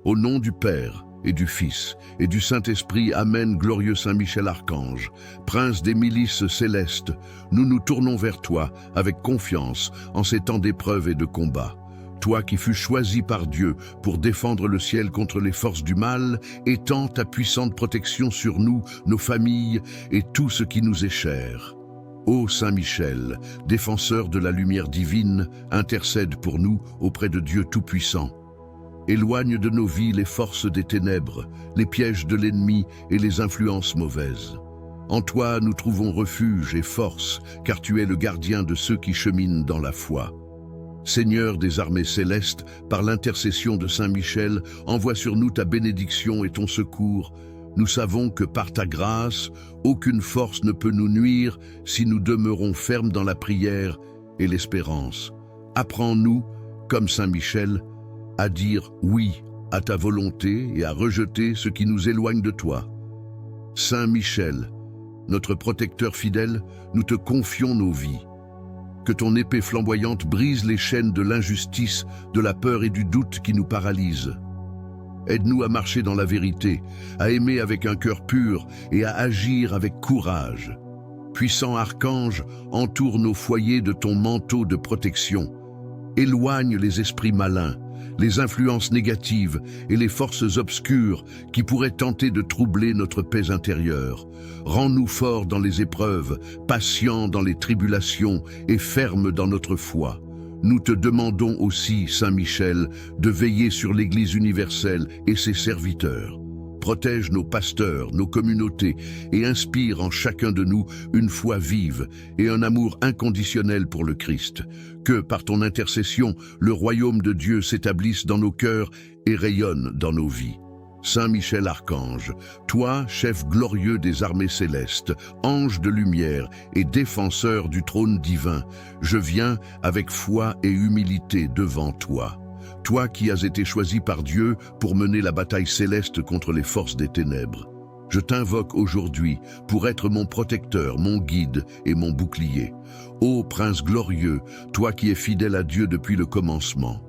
Au nom du Père et du Fils et du Saint-Esprit, Amen. Glorieux Saint Michel Archange, prince des milices célestes, nous nous tournons vers toi avec confiance en ces temps d'épreuve et de combat. Toi qui fus choisi par Dieu pour défendre le ciel contre les forces du mal, étends ta puissante protection sur nous, nos familles et tout ce qui nous est cher. Ô Saint Michel, défenseur de la lumière divine, intercède pour nous auprès de Dieu Tout-Puissant. Éloigne de nos vies les forces des ténèbres, les pièges de l'ennemi et les influences mauvaises. En toi nous trouvons refuge et force, car tu es le gardien de ceux qui cheminent dans la foi. Seigneur des armées célestes, par l'intercession de Saint Michel, envoie sur nous ta bénédiction et ton secours. Nous savons que par ta grâce, aucune force ne peut nous nuire si nous demeurons fermes dans la prière et l'espérance. Apprends-nous, comme Saint Michel, à dire oui à ta volonté et à rejeter ce qui nous éloigne de toi. Saint Michel, notre protecteur fidèle, nous te confions nos vies. Que ton épée flamboyante brise les chaînes de l'injustice, de la peur et du doute qui nous paralysent. Aide-nous à marcher dans la vérité, à aimer avec un cœur pur et à agir avec courage. Puissant archange, entoure nos foyers de ton manteau de protection. Éloigne les esprits malins, les influences négatives et les forces obscures qui pourraient tenter de troubler notre paix intérieure. Rends-nous forts dans les épreuves, patients dans les tribulations et fermes dans notre foi. Nous te demandons aussi, Saint Michel, de veiller sur l'Église universelle et ses serviteurs. Protège nos pasteurs, nos communautés et inspire en chacun de nous une foi vive et un amour inconditionnel pour le Christ. Que, par ton intercession, le royaume de Dieu s'établisse dans nos cœurs et rayonne dans nos vies. Saint Michel Archange, toi, chef glorieux des armées célestes, ange de lumière et défenseur du trône divin, je viens avec foi et humilité devant toi. Toi qui as été choisi par Dieu pour mener la bataille céleste contre les forces des ténèbres. Je t'invoque aujourd'hui pour être mon protecteur, mon guide et mon bouclier. Ô Prince glorieux, toi qui es fidèle à Dieu depuis le commencement,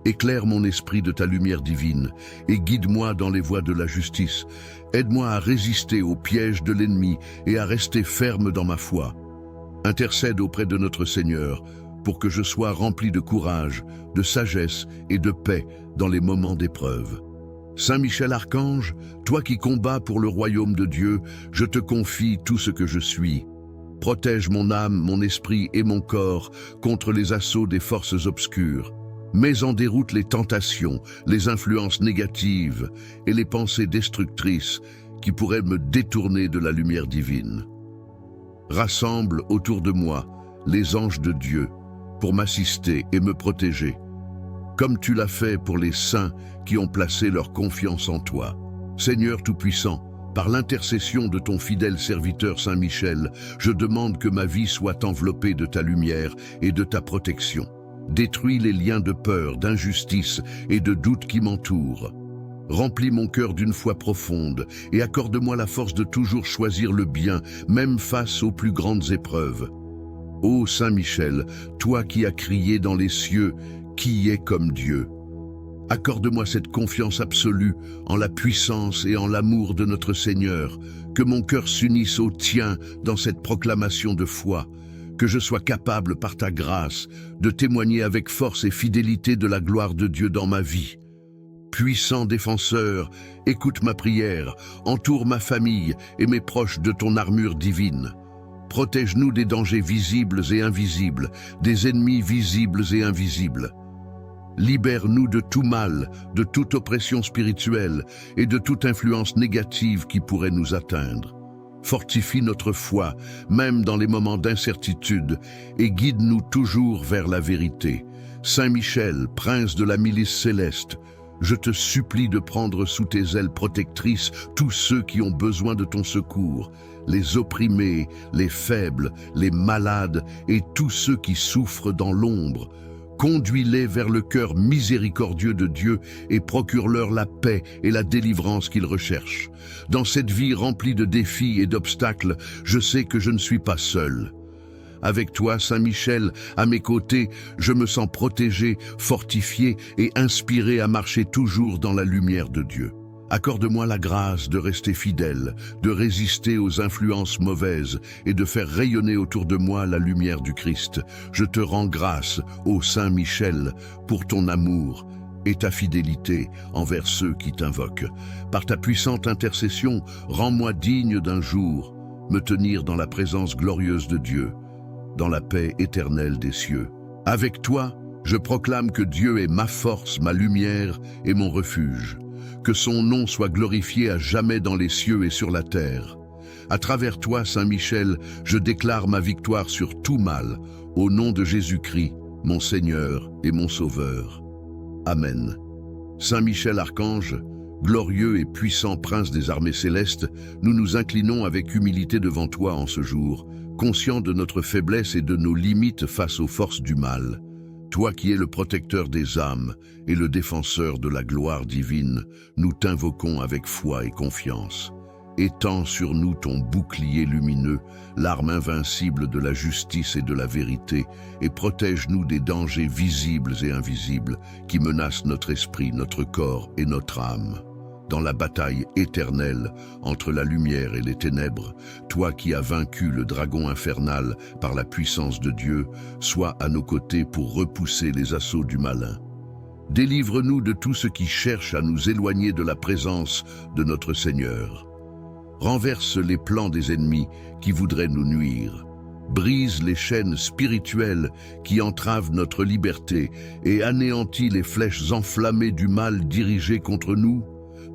éclaire mon esprit de ta lumière divine et guide-moi dans les voies de la justice. Aide-moi à résister aux pièges de l'ennemi et à rester ferme dans ma foi. Intercède auprès de notre Seigneur pour que je sois rempli de courage, de sagesse et de paix dans les moments d'épreuve. Saint Michel Archange, toi qui combats pour le royaume de Dieu, je te confie tout ce que je suis. Protège mon âme, mon esprit et mon corps contre les assauts des forces obscures. Mets en déroute les tentations, les influences négatives et les pensées destructrices qui pourraient me détourner de la lumière divine. Rassemble autour de moi les anges de Dieu pour m'assister et me protéger, comme tu l'as fait pour les saints qui ont placé leur confiance en toi. Seigneur Tout-Puissant, par l'intercession de ton fidèle serviteur Saint Michel, je demande que ma vie soit enveloppée de ta lumière et de ta protection. Détruis les liens de peur, d'injustice et de doute qui m'entourent. Remplis mon cœur d'une foi profonde et accorde-moi la force de toujours choisir le bien, même face aux plus grandes épreuves. Ô Saint Michel, toi qui as crié dans les cieux, qui est comme Dieu? Accorde-moi cette confiance absolue en la puissance et en l'amour de notre Seigneur, que mon cœur s'unisse au tien dans cette proclamation de foi, que je sois capable par ta grâce de témoigner avec force et fidélité de la gloire de Dieu dans ma vie. Puissant défenseur, écoute ma prière, entoure ma famille et mes proches de ton armure divine. Protège-nous des dangers visibles et invisibles, des ennemis visibles et invisibles. Libère-nous de tout mal, de toute oppression spirituelle et de toute influence négative qui pourrait nous atteindre. Fortifie notre foi, même dans les moments d'incertitude, et guide-nous toujours vers la vérité. Saint Michel, prince de la milice céleste, je te supplie de prendre sous tes ailes protectrices tous ceux qui ont besoin de ton secours, les opprimés, les faibles, les malades et tous ceux qui souffrent dans l'ombre. Conduis-les vers le cœur miséricordieux de Dieu et procure-leur la paix et la délivrance qu'ils recherchent. Dans cette vie remplie de défis et d'obstacles, je sais que je ne suis pas seul. Avec toi, Saint Michel, à mes côtés, je me sens protégé, fortifié et inspiré à marcher toujours dans la lumière de Dieu. Accorde-moi la grâce de rester fidèle, de résister aux influences mauvaises et de faire rayonner autour de moi la lumière du Christ. Je te rends grâce, ô Saint Michel, pour ton amour et ta fidélité envers ceux qui t'invoquent. Par ta puissante intercession, rends-moi digne d'un jour me tenir dans la présence glorieuse de Dieu, dans la paix éternelle des cieux. Avec toi, je proclame que Dieu est ma force, ma lumière et mon refuge. Que son nom soit glorifié à jamais dans les cieux et sur la terre. À travers toi, Saint Michel, je déclare ma victoire sur tout mal, au nom de Jésus-Christ, mon Seigneur et mon Sauveur. Amen. Saint Michel Archange, glorieux et puissant prince des armées célestes, nous nous inclinons avec humilité devant toi en ce jour, conscients de notre faiblesse et de nos limites face aux forces du mal. Toi qui es le protecteur des âmes et le défenseur de la gloire divine, nous t'invoquons avec foi et confiance. Étends sur nous ton bouclier lumineux, l'arme invincible de la justice et de la vérité, et protège-nous des dangers visibles et invisibles qui menacent notre esprit, notre corps et notre âme. Dans la bataille éternelle entre la lumière et les ténèbres, toi qui as vaincu le dragon infernal par la puissance de Dieu, sois à nos côtés pour repousser les assauts du malin. Délivre-nous de tout ce qui cherche à nous éloigner de la présence de notre Seigneur. Renverse les plans des ennemis qui voudraient nous nuire. Brise les chaînes spirituelles qui entravent notre liberté et anéantis les flèches enflammées du mal dirigées contre nous.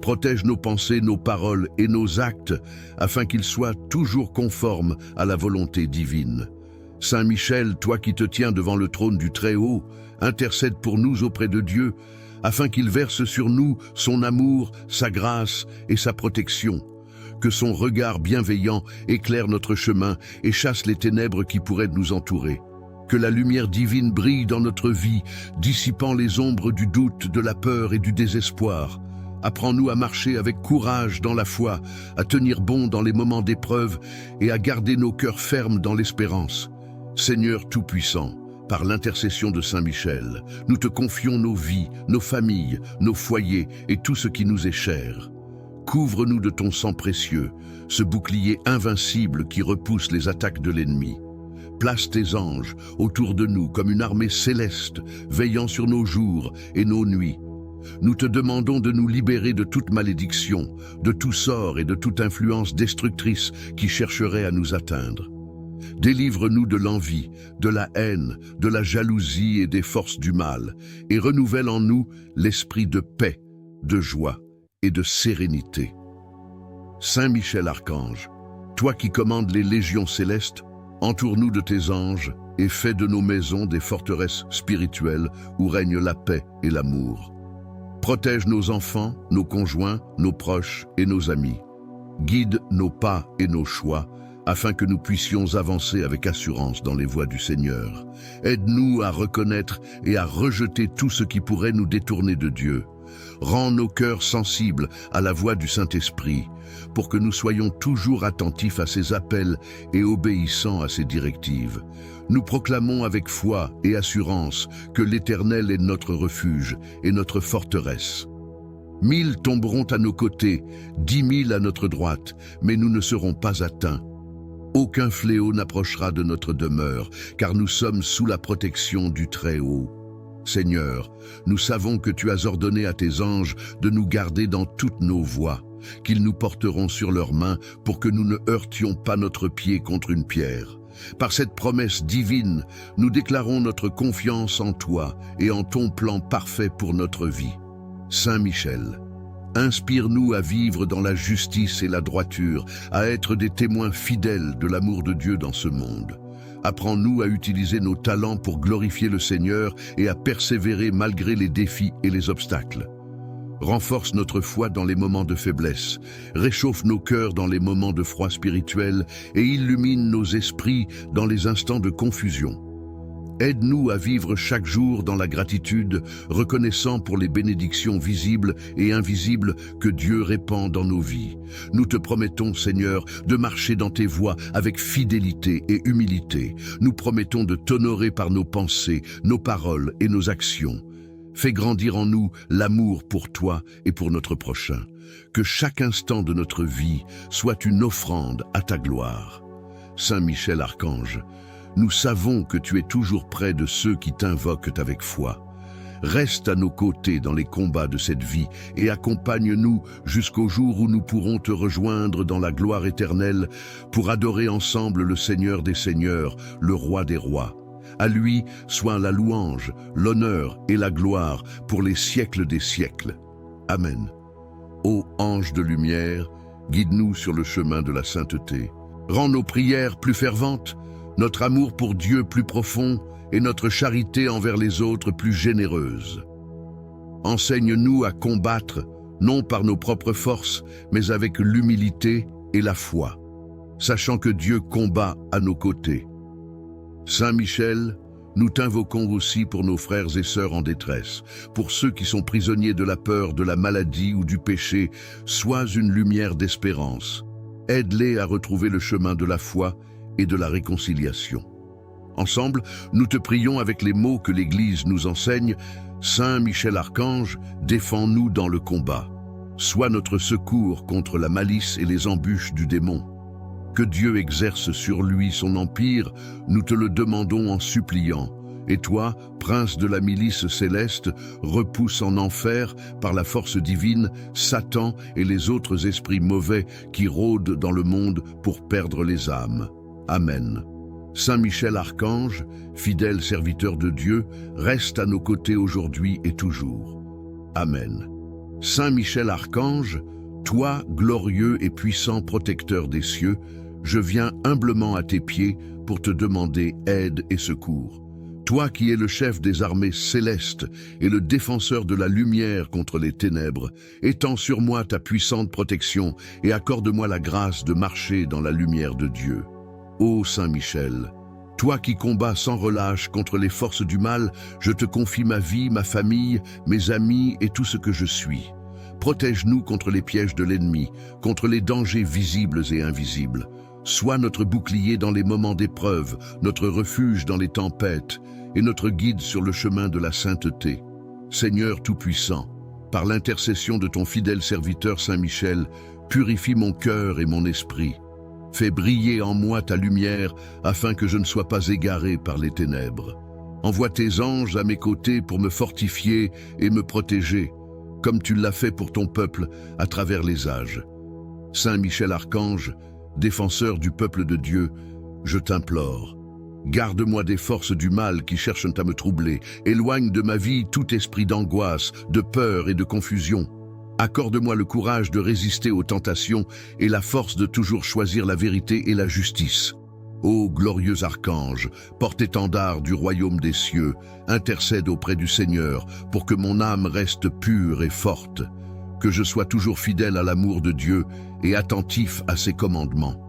Protège nos pensées, nos paroles et nos actes, afin qu'ils soient toujours conformes à la volonté divine. Saint Michel, toi qui te tiens devant le trône du Très-Haut, intercède pour nous auprès de Dieu, afin qu'il verse sur nous son amour, sa grâce et sa protection. Que son regard bienveillant éclaire notre chemin et chasse les ténèbres qui pourraient nous entourer. Que la lumière divine brille dans notre vie, dissipant les ombres du doute, de la peur et du désespoir. Apprends-nous à marcher avec courage dans la foi, à tenir bon dans les moments d'épreuve et à garder nos cœurs fermes dans l'espérance. Seigneur Tout-Puissant, par l'intercession de Saint Michel, nous te confions nos vies, nos familles, nos foyers et tout ce qui nous est cher. Couvre-nous de ton sang précieux, ce bouclier invincible qui repousse les attaques de l'ennemi. Place tes anges autour de nous comme une armée céleste, veillant sur nos jours et nos nuits. Nous te demandons de nous libérer de toute malédiction, de tout sort et de toute influence destructrice qui chercherait à nous atteindre. Délivre-nous de l'envie, de la haine, de la jalousie et des forces du mal, et renouvelle en nous l'esprit de paix, de joie et de sérénité. Saint Michel Archange, toi qui commandes les légions célestes, entoure-nous de tes anges et fais de nos maisons des forteresses spirituelles où règne la paix et l'amour. Protège nos enfants, nos conjoints, nos proches et nos amis. Guide nos pas et nos choix, afin que nous puissions avancer avec assurance dans les voies du Seigneur. Aide-nous à reconnaître et à rejeter tout ce qui pourrait nous détourner de Dieu. Rends nos cœurs sensibles à la voix du Saint-Esprit, pour que nous soyons toujours attentifs à ses appels et obéissants à ses directives. Nous proclamons avec foi et assurance que l'Éternel est notre refuge et notre forteresse. 1000 tomberont à nos côtés, 10 000 à notre droite, mais nous ne serons pas atteints. Aucun fléau n'approchera de notre demeure, car nous sommes sous la protection du Très-Haut. Seigneur, nous savons que tu as ordonné à tes anges de nous garder dans toutes nos voies, qu'ils nous porteront sur leurs mains pour que nous ne heurtions pas notre pied contre une pierre. Par cette promesse divine, nous déclarons notre confiance en toi et en ton plan parfait pour notre vie. Saint Michel, inspire-nous à vivre dans la justice et la droiture, à être des témoins fidèles de l'amour de Dieu dans ce monde. Apprends-nous à utiliser nos talents pour glorifier le Seigneur et à persévérer malgré les défis et les obstacles. Renforce notre foi dans les moments de faiblesse, réchauffe nos cœurs dans les moments de froid spirituel et illumine nos esprits dans les instants de confusion. Aide-nous à vivre chaque jour dans la gratitude, reconnaissant pour les bénédictions visibles et invisibles que Dieu répand dans nos vies. Nous te promettons, Seigneur, de marcher dans tes voies avec fidélité et humilité. Nous promettons de t'honorer par nos pensées, nos paroles et nos actions. Fais grandir en nous l'amour pour toi et pour notre prochain. Que chaque instant de notre vie soit une offrande à ta gloire. Saint Michel Archange, nous savons que tu es toujours près de ceux qui t'invoquent avec foi. Reste à nos côtés dans les combats de cette vie et accompagne-nous jusqu'au jour où nous pourrons te rejoindre dans la gloire éternelle pour adorer ensemble le Seigneur des Seigneurs, le Roi des Rois. À lui soit la louange, l'honneur et la gloire pour les siècles des siècles. Amen. Ô ange de lumière, guide-nous sur le chemin de la sainteté. Rends nos prières plus ferventes, notre amour pour Dieu plus profond et notre charité envers les autres plus généreuse. Enseigne-nous à combattre, non par nos propres forces, mais avec l'humilité et la foi, sachant que Dieu combat à nos côtés. Saint Michel, nous t'invoquons aussi pour nos frères et sœurs en détresse, pour ceux qui sont prisonniers de la peur, de la maladie ou du péché. Sois une lumière d'espérance. Aide-les à retrouver le chemin de la foi et de la réconciliation. Ensemble, nous te prions avec les mots que l'Église nous enseigne. Saint Michel Archange, défends-nous dans le combat. Sois notre secours contre la malice et les embûches du démon. Que Dieu exerce sur lui son empire, nous te le demandons en suppliant. Et toi, prince de la milice céleste, repousse en enfer, par la force divine, Satan et les autres esprits mauvais qui rôdent dans le monde pour perdre les âmes. Amen. Saint Michel Archange, fidèle serviteur de Dieu, reste à nos côtés aujourd'hui et toujours. Amen. Saint Michel Archange, toi, glorieux et puissant protecteur des cieux, je viens humblement à tes pieds pour te demander aide et secours. Toi qui es le chef des armées célestes et le défenseur de la lumière contre les ténèbres, étends sur moi ta puissante protection et accorde-moi la grâce de marcher dans la lumière de Dieu. Ô Saint Michel, toi qui combats sans relâche contre les forces du mal, je te confie ma vie, ma famille, mes amis et tout ce que je suis. Protège-nous contre les pièges de l'ennemi, contre les dangers visibles et invisibles. Sois notre bouclier dans les moments d'épreuve, notre refuge dans les tempêtes et notre guide sur le chemin de la sainteté. Seigneur Tout-Puissant, par l'intercession de ton fidèle serviteur Saint Michel, purifie mon cœur et mon esprit. Fais briller en moi ta lumière afin que je ne sois pas égaré par les ténèbres. Envoie tes anges à mes côtés pour me fortifier et me protéger, comme tu l'as fait pour ton peuple à travers les âges. Saint Michel Archange, défenseur du peuple de Dieu, je t'implore. Garde-moi des forces du mal qui cherchent à me troubler. Éloigne de ma vie tout esprit d'angoisse, de peur et de confusion. Accorde-moi le courage de résister aux tentations et la force de toujours choisir la vérité et la justice. Ô glorieux archange, porte-étendard du royaume des cieux, intercède auprès du Seigneur pour que mon âme reste pure et forte, que je sois toujours fidèle à l'amour de Dieu et attentif à ses commandements.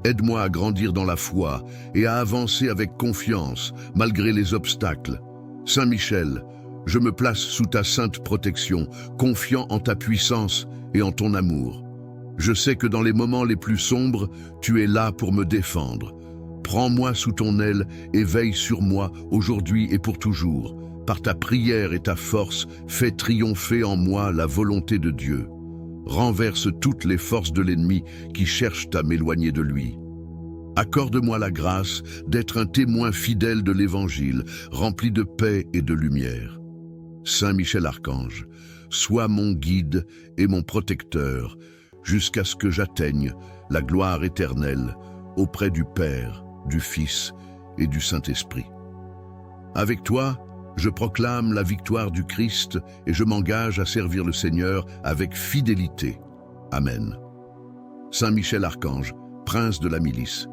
Aide-moi à grandir dans la foi et à avancer avec confiance malgré les obstacles. Saint Michel, je me place sous ta sainte protection, confiant en ta puissance et en ton amour. Je sais que dans les moments les plus sombres, tu es là pour me défendre. Prends-moi sous ton aile et veille sur moi aujourd'hui et pour toujours. Par ta prière et ta force, fais triompher en moi la volonté de Dieu. Renverse toutes les forces de l'ennemi qui cherchent à m'éloigner de lui. Accorde-moi la grâce d'être un témoin fidèle de l'Évangile, rempli de paix et de lumière. Saint Michel Archange, sois mon guide et mon protecteur, jusqu'à ce que j'atteigne la gloire éternelle auprès du Père, du Fils et du Saint-Esprit. Avec toi, je proclame la victoire du Christ et je m'engage à servir le Seigneur avec fidélité. Amen. Saint Michel Archange, prince de la milice.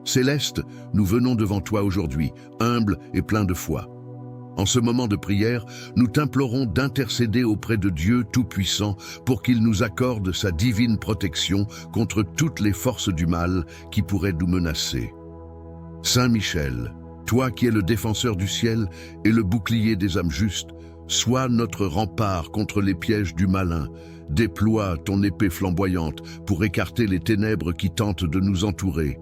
Céleste, nous venons devant toi aujourd'hui, humbles et pleins de foi. En ce moment de prière, nous t'implorons d'intercéder auprès de Dieu Tout-Puissant pour qu'il nous accorde sa divine protection contre toutes les forces du mal qui pourraient nous menacer. Saint Michel, Toi qui es le défenseur du ciel et le bouclier des âmes justes, sois notre rempart contre les pièges du malin. Déploie ton épée flamboyante pour écarter les ténèbres qui tentent de nous entourer.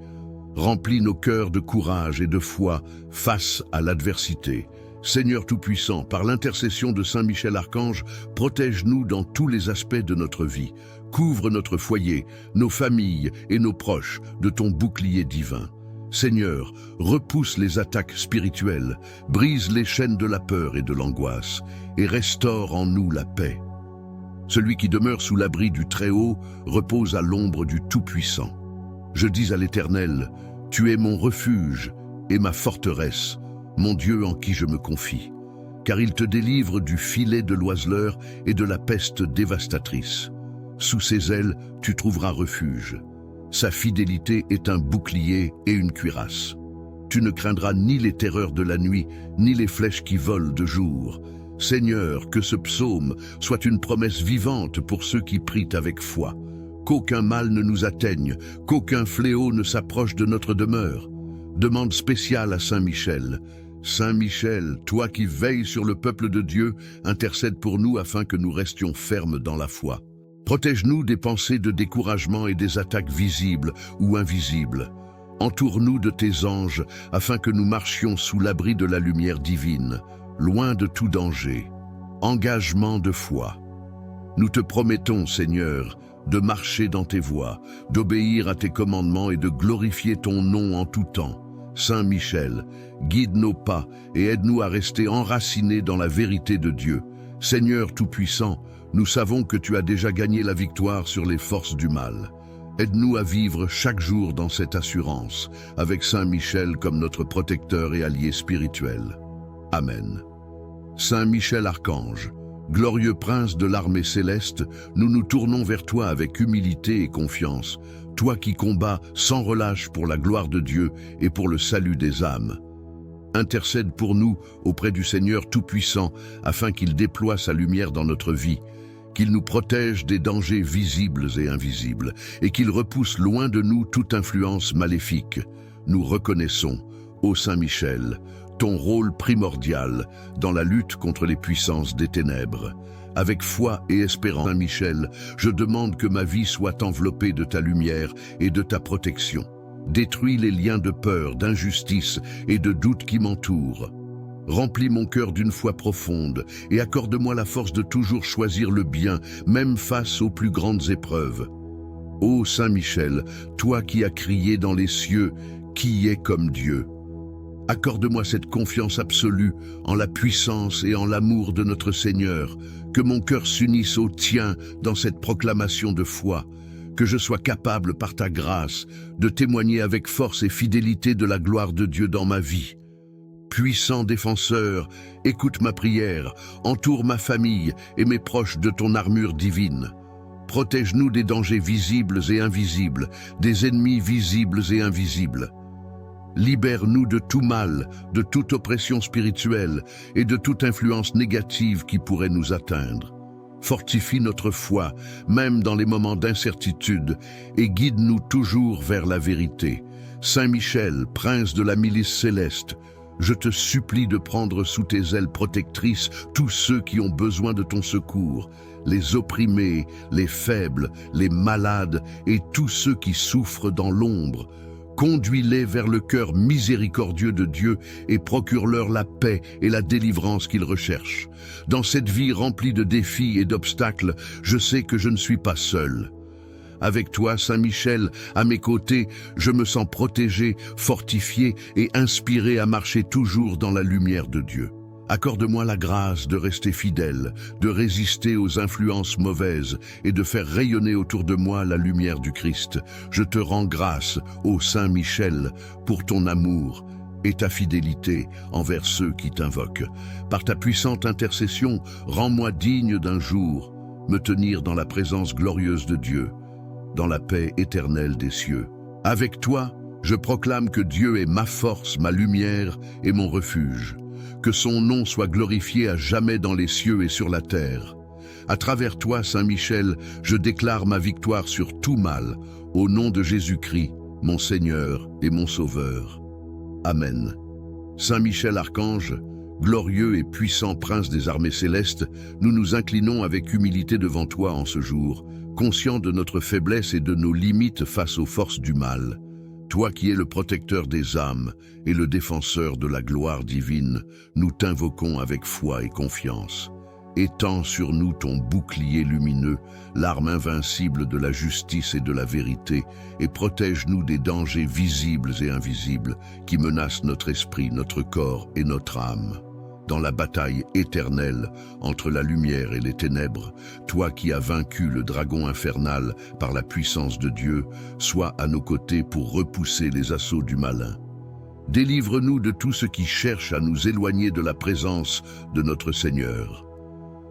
Remplis nos cœurs de courage et de foi face à l'adversité. Seigneur Tout-Puissant, par l'intercession de Saint Michel Archange, protège-nous dans tous les aspects de notre vie. Couvre notre foyer, nos familles et nos proches de ton bouclier divin. Seigneur, repousse les attaques spirituelles, brise les chaînes de la peur et de l'angoisse, et restaure en nous la paix. Celui qui demeure sous l'abri du Très-Haut repose à l'ombre du Tout-Puissant. Je dis à l'Éternel, tu es mon refuge et ma forteresse, mon Dieu en qui je me confie, car il te délivre du filet de l'oiseleur et de la peste dévastatrice. Sous ses ailes, tu trouveras refuge. Sa fidélité est un bouclier et une cuirasse. Tu ne craindras ni les terreurs de la nuit, ni les flèches qui volent de jour. Seigneur, que ce psaume soit une promesse vivante pour ceux qui prient avec foi. Qu'aucun mal ne nous atteigne, qu'aucun fléau ne s'approche de notre demeure. Demande spéciale à Saint Michel. Saint Michel, toi qui veilles sur le peuple de Dieu, intercède pour nous afin que nous restions fermes dans la foi. Protège-nous des pensées de découragement et des attaques visibles ou invisibles. Entoure-nous de tes anges afin que nous marchions sous l'abri de la lumière divine, loin de tout danger. Engagement de foi. Nous te promettons, Seigneur, de marcher dans tes voies, d'obéir à tes commandements et de glorifier ton nom en tout temps. Saint Michel, guide nos pas et aide-nous à rester enracinés dans la vérité de Dieu. Seigneur Tout-Puissant, nous savons que tu as déjà gagné la victoire sur les forces du mal. Aide-nous à vivre chaque jour dans cette assurance, avec Saint Michel comme notre protecteur et allié spirituel. Amen. Saint Michel Archange, glorieux prince de l'armée céleste, nous nous tournons vers toi avec humilité et confiance, toi qui combats sans relâche pour la gloire de Dieu et pour le salut des âmes. Intercède pour nous auprès du Seigneur Tout-Puissant afin qu'il déploie sa lumière dans notre vie, qu'il nous protège des dangers visibles et invisibles et qu'il repousse loin de nous toute influence maléfique. Nous reconnaissons, ô Saint Michel, ton rôle primordial dans la lutte contre les puissances des ténèbres. Avec foi et espérance, Saint Michel, je demande que ma vie soit enveloppée de ta lumière et de ta protection. Détruis les liens de peur, d'injustice et de doute qui m'entourent. Remplis mon cœur d'une foi profonde et accorde-moi la force de toujours choisir le bien, même face aux plus grandes épreuves. Ô Saint Michel, toi qui as crié dans les cieux, qui est comme Dieu? Accorde-moi cette confiance absolue en la puissance et en l'amour de notre Seigneur, que mon cœur s'unisse au tien dans cette proclamation de foi, que je sois capable par ta grâce de témoigner avec force et fidélité de la gloire de Dieu dans ma vie. Puissant défenseur, écoute ma prière, entoure ma famille et mes proches de ton armure divine. Protège-nous des dangers visibles et invisibles, des ennemis visibles et invisibles. Libère-nous de tout mal, de toute oppression spirituelle et de toute influence négative qui pourrait nous atteindre. Fortifie notre foi, même dans les moments d'incertitude, et guide-nous toujours vers la vérité. Saint Michel, prince de la milice céleste, je te supplie de prendre sous tes ailes protectrices tous ceux qui ont besoin de ton secours, les opprimés, les faibles, les malades et tous ceux qui souffrent dans l'ombre. Conduis-les vers le cœur miséricordieux de Dieu et procure-leur la paix et la délivrance qu'ils recherchent. Dans cette vie remplie de défis et d'obstacles, je sais que je ne suis pas seul. Avec toi, Saint Michel, à mes côtés, je me sens protégé, fortifié et inspiré à marcher toujours dans la lumière de Dieu. Accorde-moi la grâce de rester fidèle, de résister aux influences mauvaises et de faire rayonner autour de moi la lumière du Christ. Je te rends grâce, ô Saint Michel, pour ton amour et ta fidélité envers ceux qui t'invoquent. Par ta puissante intercession, rends-moi digne d'un jour me tenir dans la présence glorieuse de Dieu, dans la paix éternelle des cieux. Avec toi, je proclame que Dieu est ma force, ma lumière et mon refuge. Que son nom soit glorifié à jamais dans les cieux et sur la terre. À travers toi, Saint Michel, je déclare ma victoire sur tout mal, au nom de Jésus-Christ, mon Seigneur et mon Sauveur. Amen. Saint Michel Archange, glorieux et puissant prince des armées célestes, nous nous inclinons avec humilité devant toi en ce jour, conscients de notre faiblesse et de nos limites face aux forces du mal. Toi qui es le protecteur des âmes et le défenseur de la gloire divine, nous t'invoquons avec foi et confiance. Étends sur nous ton bouclier lumineux, l'arme invincible de la justice et de la vérité, et protège-nous des dangers visibles et invisibles qui menacent notre esprit, notre corps et notre âme. Dans la bataille éternelle entre la lumière et les ténèbres, toi qui as vaincu le dragon infernal par la puissance de Dieu, sois à nos côtés pour repousser les assauts du malin. Délivre-nous de tout ce qui cherche à nous éloigner de la présence de notre Seigneur.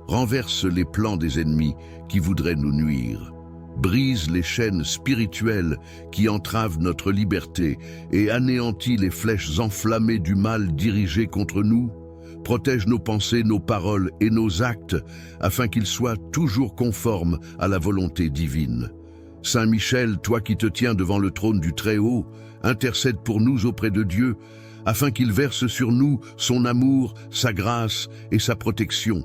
Renverse les plans des ennemis qui voudraient nous nuire. Brise les chaînes spirituelles qui entravent notre liberté et anéantis les flèches enflammées du mal dirigées contre nous. Protège nos pensées, nos paroles et nos actes afin qu'ils soient toujours conformes à la volonté divine. Saint Michel, toi qui te tiens devant le trône du Très-Haut, intercède pour nous auprès de Dieu afin qu'il verse sur nous son amour, sa grâce et sa protection.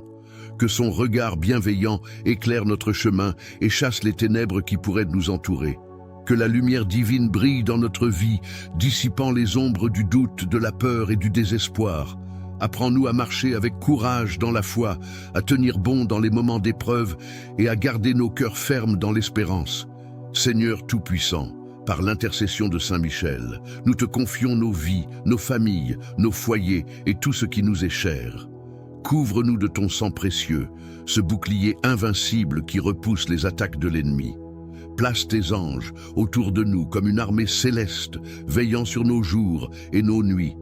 Que son regard bienveillant éclaire notre chemin et chasse les ténèbres qui pourraient nous entourer. Que la lumière divine brille dans notre vie, dissipant les ombres du doute, de la peur et du désespoir. Apprends-nous à marcher avec courage dans la foi, à tenir bon dans les moments d'épreuve et à garder nos cœurs fermes dans l'espérance. Seigneur Tout-Puissant, par l'intercession de Saint Michel, nous te confions nos vies, nos familles, nos foyers et tout ce qui nous est cher. Couvre-nous de ton sang précieux, ce bouclier invincible qui repousse les attaques de l'ennemi. Place tes anges autour de nous comme une armée céleste, veillant sur nos jours et nos nuits.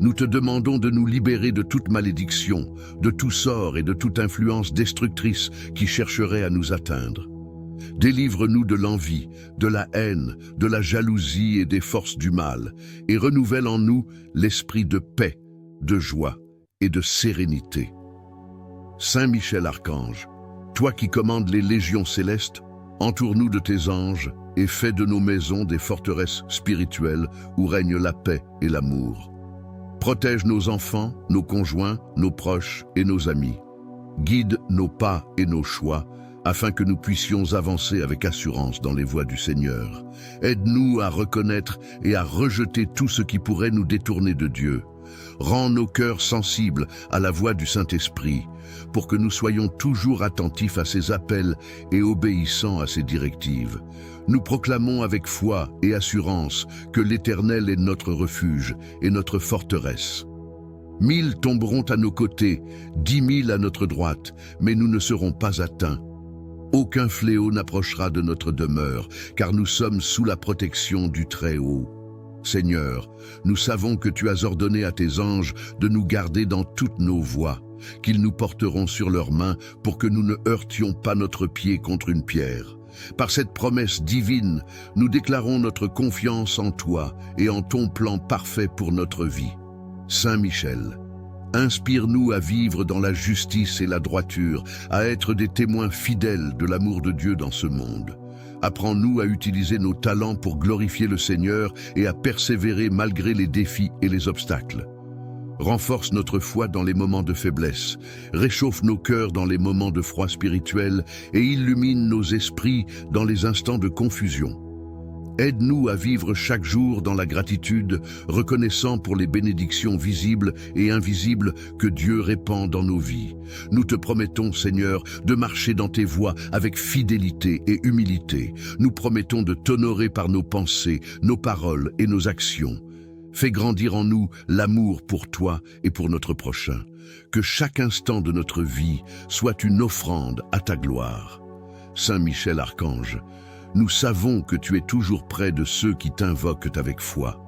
Nous te demandons de nous libérer de toute malédiction, de tout sort et de toute influence destructrice qui chercherait à nous atteindre. Délivre-nous de l'envie, de la haine, de la jalousie et des forces du mal, et renouvelle en nous l'esprit de paix, de joie et de sérénité. Saint Michel Archange, toi qui commandes les légions célestes, entoure-nous de tes anges et fais de nos maisons des forteresses spirituelles où règne la paix et l'amour. Protège nos enfants, nos conjoints, nos proches et nos amis. Guide nos pas et nos choix, afin que nous puissions avancer avec assurance dans les voies du Seigneur. Aide-nous à reconnaître et à rejeter tout ce qui pourrait nous détourner de Dieu. Rends nos cœurs sensibles à la voix du Saint-Esprit, pour que nous soyons toujours attentifs à ses appels et obéissants à ses directives. Nous proclamons avec foi et assurance que l'Éternel est notre refuge et notre forteresse. 1000 tomberont à nos côtés, 10 000 à notre droite, mais nous ne serons pas atteints. Aucun fléau n'approchera de notre demeure, car nous sommes sous la protection du Très-Haut. Seigneur, nous savons que tu as ordonné à tes anges de nous garder dans toutes nos voies, qu'ils nous porteront sur leurs mains pour que nous ne heurtions pas notre pied contre une pierre. Par cette promesse divine, nous déclarons notre confiance en toi et en ton plan parfait pour notre vie. Saint Michel, inspire-nous à vivre dans la justice et la droiture, à être des témoins fidèles de l'amour de Dieu dans ce monde. Apprends-nous à utiliser nos talents pour glorifier le Seigneur et à persévérer malgré les défis et les obstacles. Renforce notre foi dans les moments de faiblesse, réchauffe nos cœurs dans les moments de froid spirituel et illumine nos esprits dans les instants de confusion. Aide-nous à vivre chaque jour dans la gratitude, reconnaissant pour les bénédictions visibles et invisibles que Dieu répand dans nos vies. Nous te promettons, Seigneur, de marcher dans tes voies avec fidélité et humilité. Nous promettons de t'honorer par nos pensées, nos paroles et nos actions. Fais grandir en nous l'amour pour toi et pour notre prochain. Que chaque instant de notre vie soit une offrande à ta gloire. Saint Michel Archange, nous savons que tu es toujours près de ceux qui t'invoquent avec foi.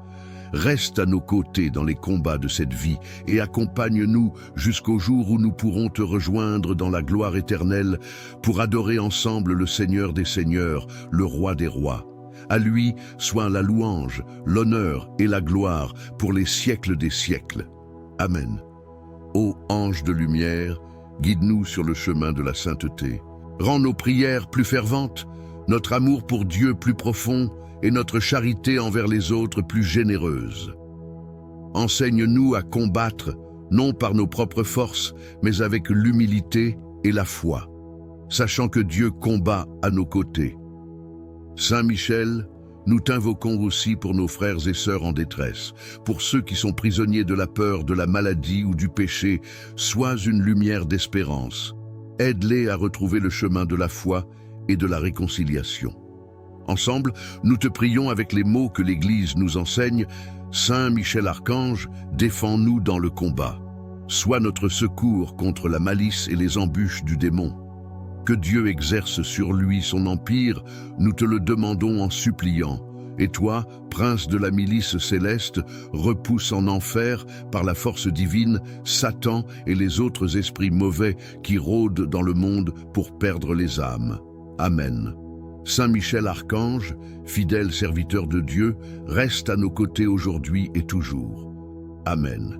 Reste à nos côtés dans les combats de cette vie et accompagne-nous jusqu'au jour où nous pourrons te rejoindre dans la gloire éternelle pour adorer ensemble le Seigneur des Seigneurs, le Roi des Rois. À lui soit la louange, l'honneur et la gloire pour les siècles des siècles. Amen. Ô ange de lumière, guide-nous sur le chemin de la sainteté. Rends nos prières plus ferventes, notre amour pour Dieu plus profond et notre charité envers les autres plus généreuse. Enseigne-nous à combattre, non par nos propres forces, mais avec l'humilité et la foi, sachant que Dieu combat à nos côtés. Saint Michel, nous t'invoquons aussi pour nos frères et sœurs en détresse, pour ceux qui sont prisonniers de la peur, de la maladie ou du péché. Sois une lumière d'espérance. Aide-les à retrouver le chemin de la foi et de la réconciliation. Ensemble, nous te prions avec les mots que l'Église nous enseigne. Saint Michel Archange, défends-nous dans le combat. Sois notre secours contre la malice et les embûches du démon. Que Dieu exerce sur lui son empire, nous te le demandons en suppliant. Et toi, prince de la milice céleste, repousse en enfer, par la force divine, Satan et les autres esprits mauvais qui rôdent dans le monde pour perdre les âmes. Amen. Saint Michel Archange, fidèle serviteur de Dieu, reste à nos côtés aujourd'hui et toujours. Amen.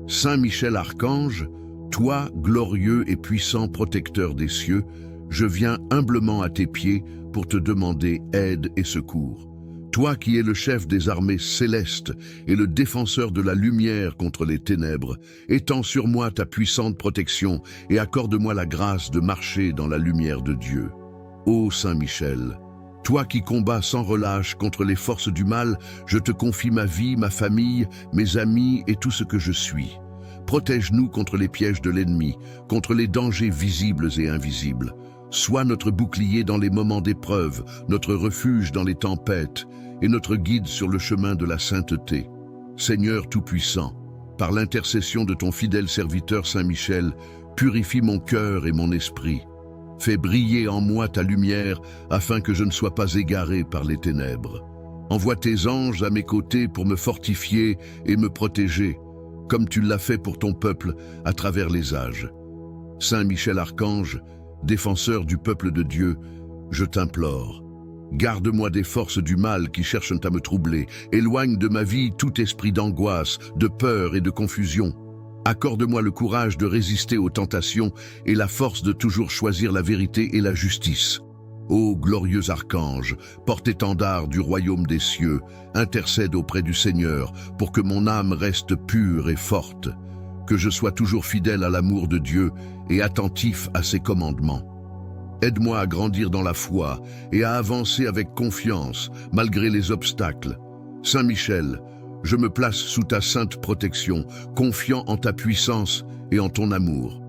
Saint Michel Archange, toi, glorieux et puissant protecteur des cieux, je viens humblement à tes pieds pour te demander aide et secours. Toi qui es le chef des armées célestes et le défenseur de la lumière contre les ténèbres, étends sur moi ta puissante protection et accorde-moi la grâce de marcher dans la lumière de Dieu. Ô Saint Michel, toi qui combats sans relâche contre les forces du mal, je te confie ma vie, ma famille, mes amis et tout ce que je suis. Protège-nous contre les pièges de l'ennemi, contre les dangers visibles et invisibles. Sois notre bouclier dans les moments d'épreuve, notre refuge dans les tempêtes et notre guide sur le chemin de la sainteté. Seigneur Tout-Puissant, par l'intercession de ton fidèle serviteur Saint Michel, purifie mon cœur et mon esprit. Fais briller en moi ta lumière afin que je ne sois pas égaré par les ténèbres. Envoie tes anges à mes côtés pour me fortifier et me protéger, comme tu l'as fait pour ton peuple à travers les âges. Saint Michel Archange, défenseur du peuple de Dieu, je t'implore. Garde-moi des forces du mal qui cherchent à me troubler. Éloigne de ma vie tout esprit d'angoisse, de peur et de confusion. Accorde-moi le courage de résister aux tentations et la force de toujours choisir la vérité et la justice. Ô glorieux archange, porte-étendard du royaume des cieux, intercède auprès du Seigneur pour que mon âme reste pure et forte, que je sois toujours fidèle à l'amour de Dieu et attentif à ses commandements. Aide-moi à grandir dans la foi et à avancer avec confiance malgré les obstacles. Saint Michel, je me place sous ta sainte protection, confiant en ta puissance et en ton amour.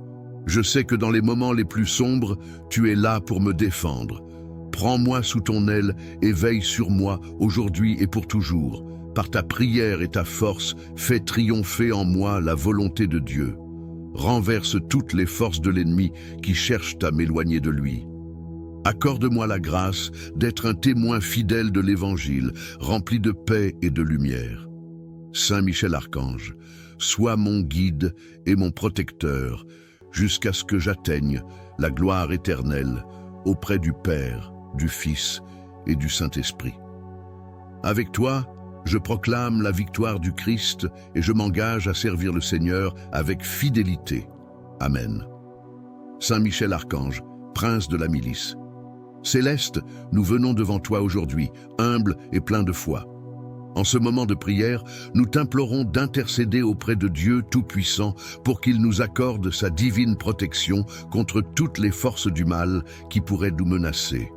Je sais que dans les moments les plus sombres, tu es là pour me défendre. Prends-moi sous ton aile et veille sur moi aujourd'hui et pour toujours. Par ta prière et ta force, fais triompher en moi la volonté de Dieu. Renverse toutes les forces de l'ennemi qui cherchent à m'éloigner de lui. Accorde-moi la grâce d'être un témoin fidèle de l'Évangile, rempli de paix et de lumière. Saint Michel Archange, sois mon guide et mon protecteur, jusqu'à ce que j'atteigne la gloire éternelle auprès du Père, du Fils et du Saint-Esprit. Avec toi, je proclame la victoire du Christ et je m'engage à servir le Seigneur avec fidélité. Amen. Saint Michel Archange, prince de la milice. Céleste, nous venons devant toi aujourd'hui, humbles et pleins de foi. En ce moment de prière, nous t'implorons d'intercéder auprès de Dieu Tout-Puissant pour qu'il nous accorde sa divine protection contre toutes les forces du mal qui pourraient nous menacer.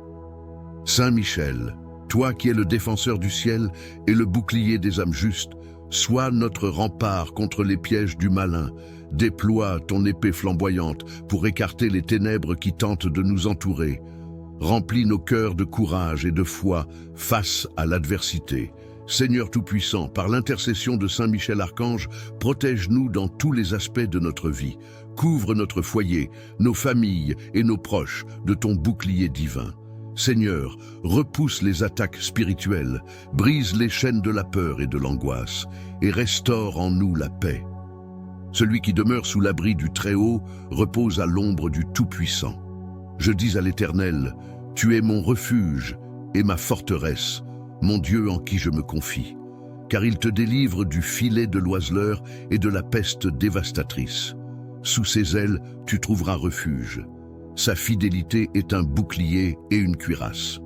Saint Michel, toi qui es le défenseur du ciel et le bouclier des âmes justes, sois notre rempart contre les pièges du malin. Déploie ton épée flamboyante pour écarter les ténèbres qui tentent de nous entourer. Remplis nos cœurs de courage et de foi face à l'adversité. Seigneur Tout-Puissant, par l'intercession de Saint Michel Archange, protège-nous dans tous les aspects de notre vie. Couvre notre foyer, nos familles et nos proches de ton bouclier divin. Seigneur, repousse les attaques spirituelles, brise les chaînes de la peur et de l'angoisse, et restaure en nous la paix. Celui qui demeure sous l'abri du Très-Haut repose à l'ombre du Tout-Puissant. Je dis à l'Éternel, tu es mon refuge et ma forteresse, mon Dieu en qui je me confie, car il te délivre du filet de l'oiseleur et de la peste dévastatrice. Sous ses ailes, tu trouveras refuge. Sa fidélité est un bouclier et une cuirasse.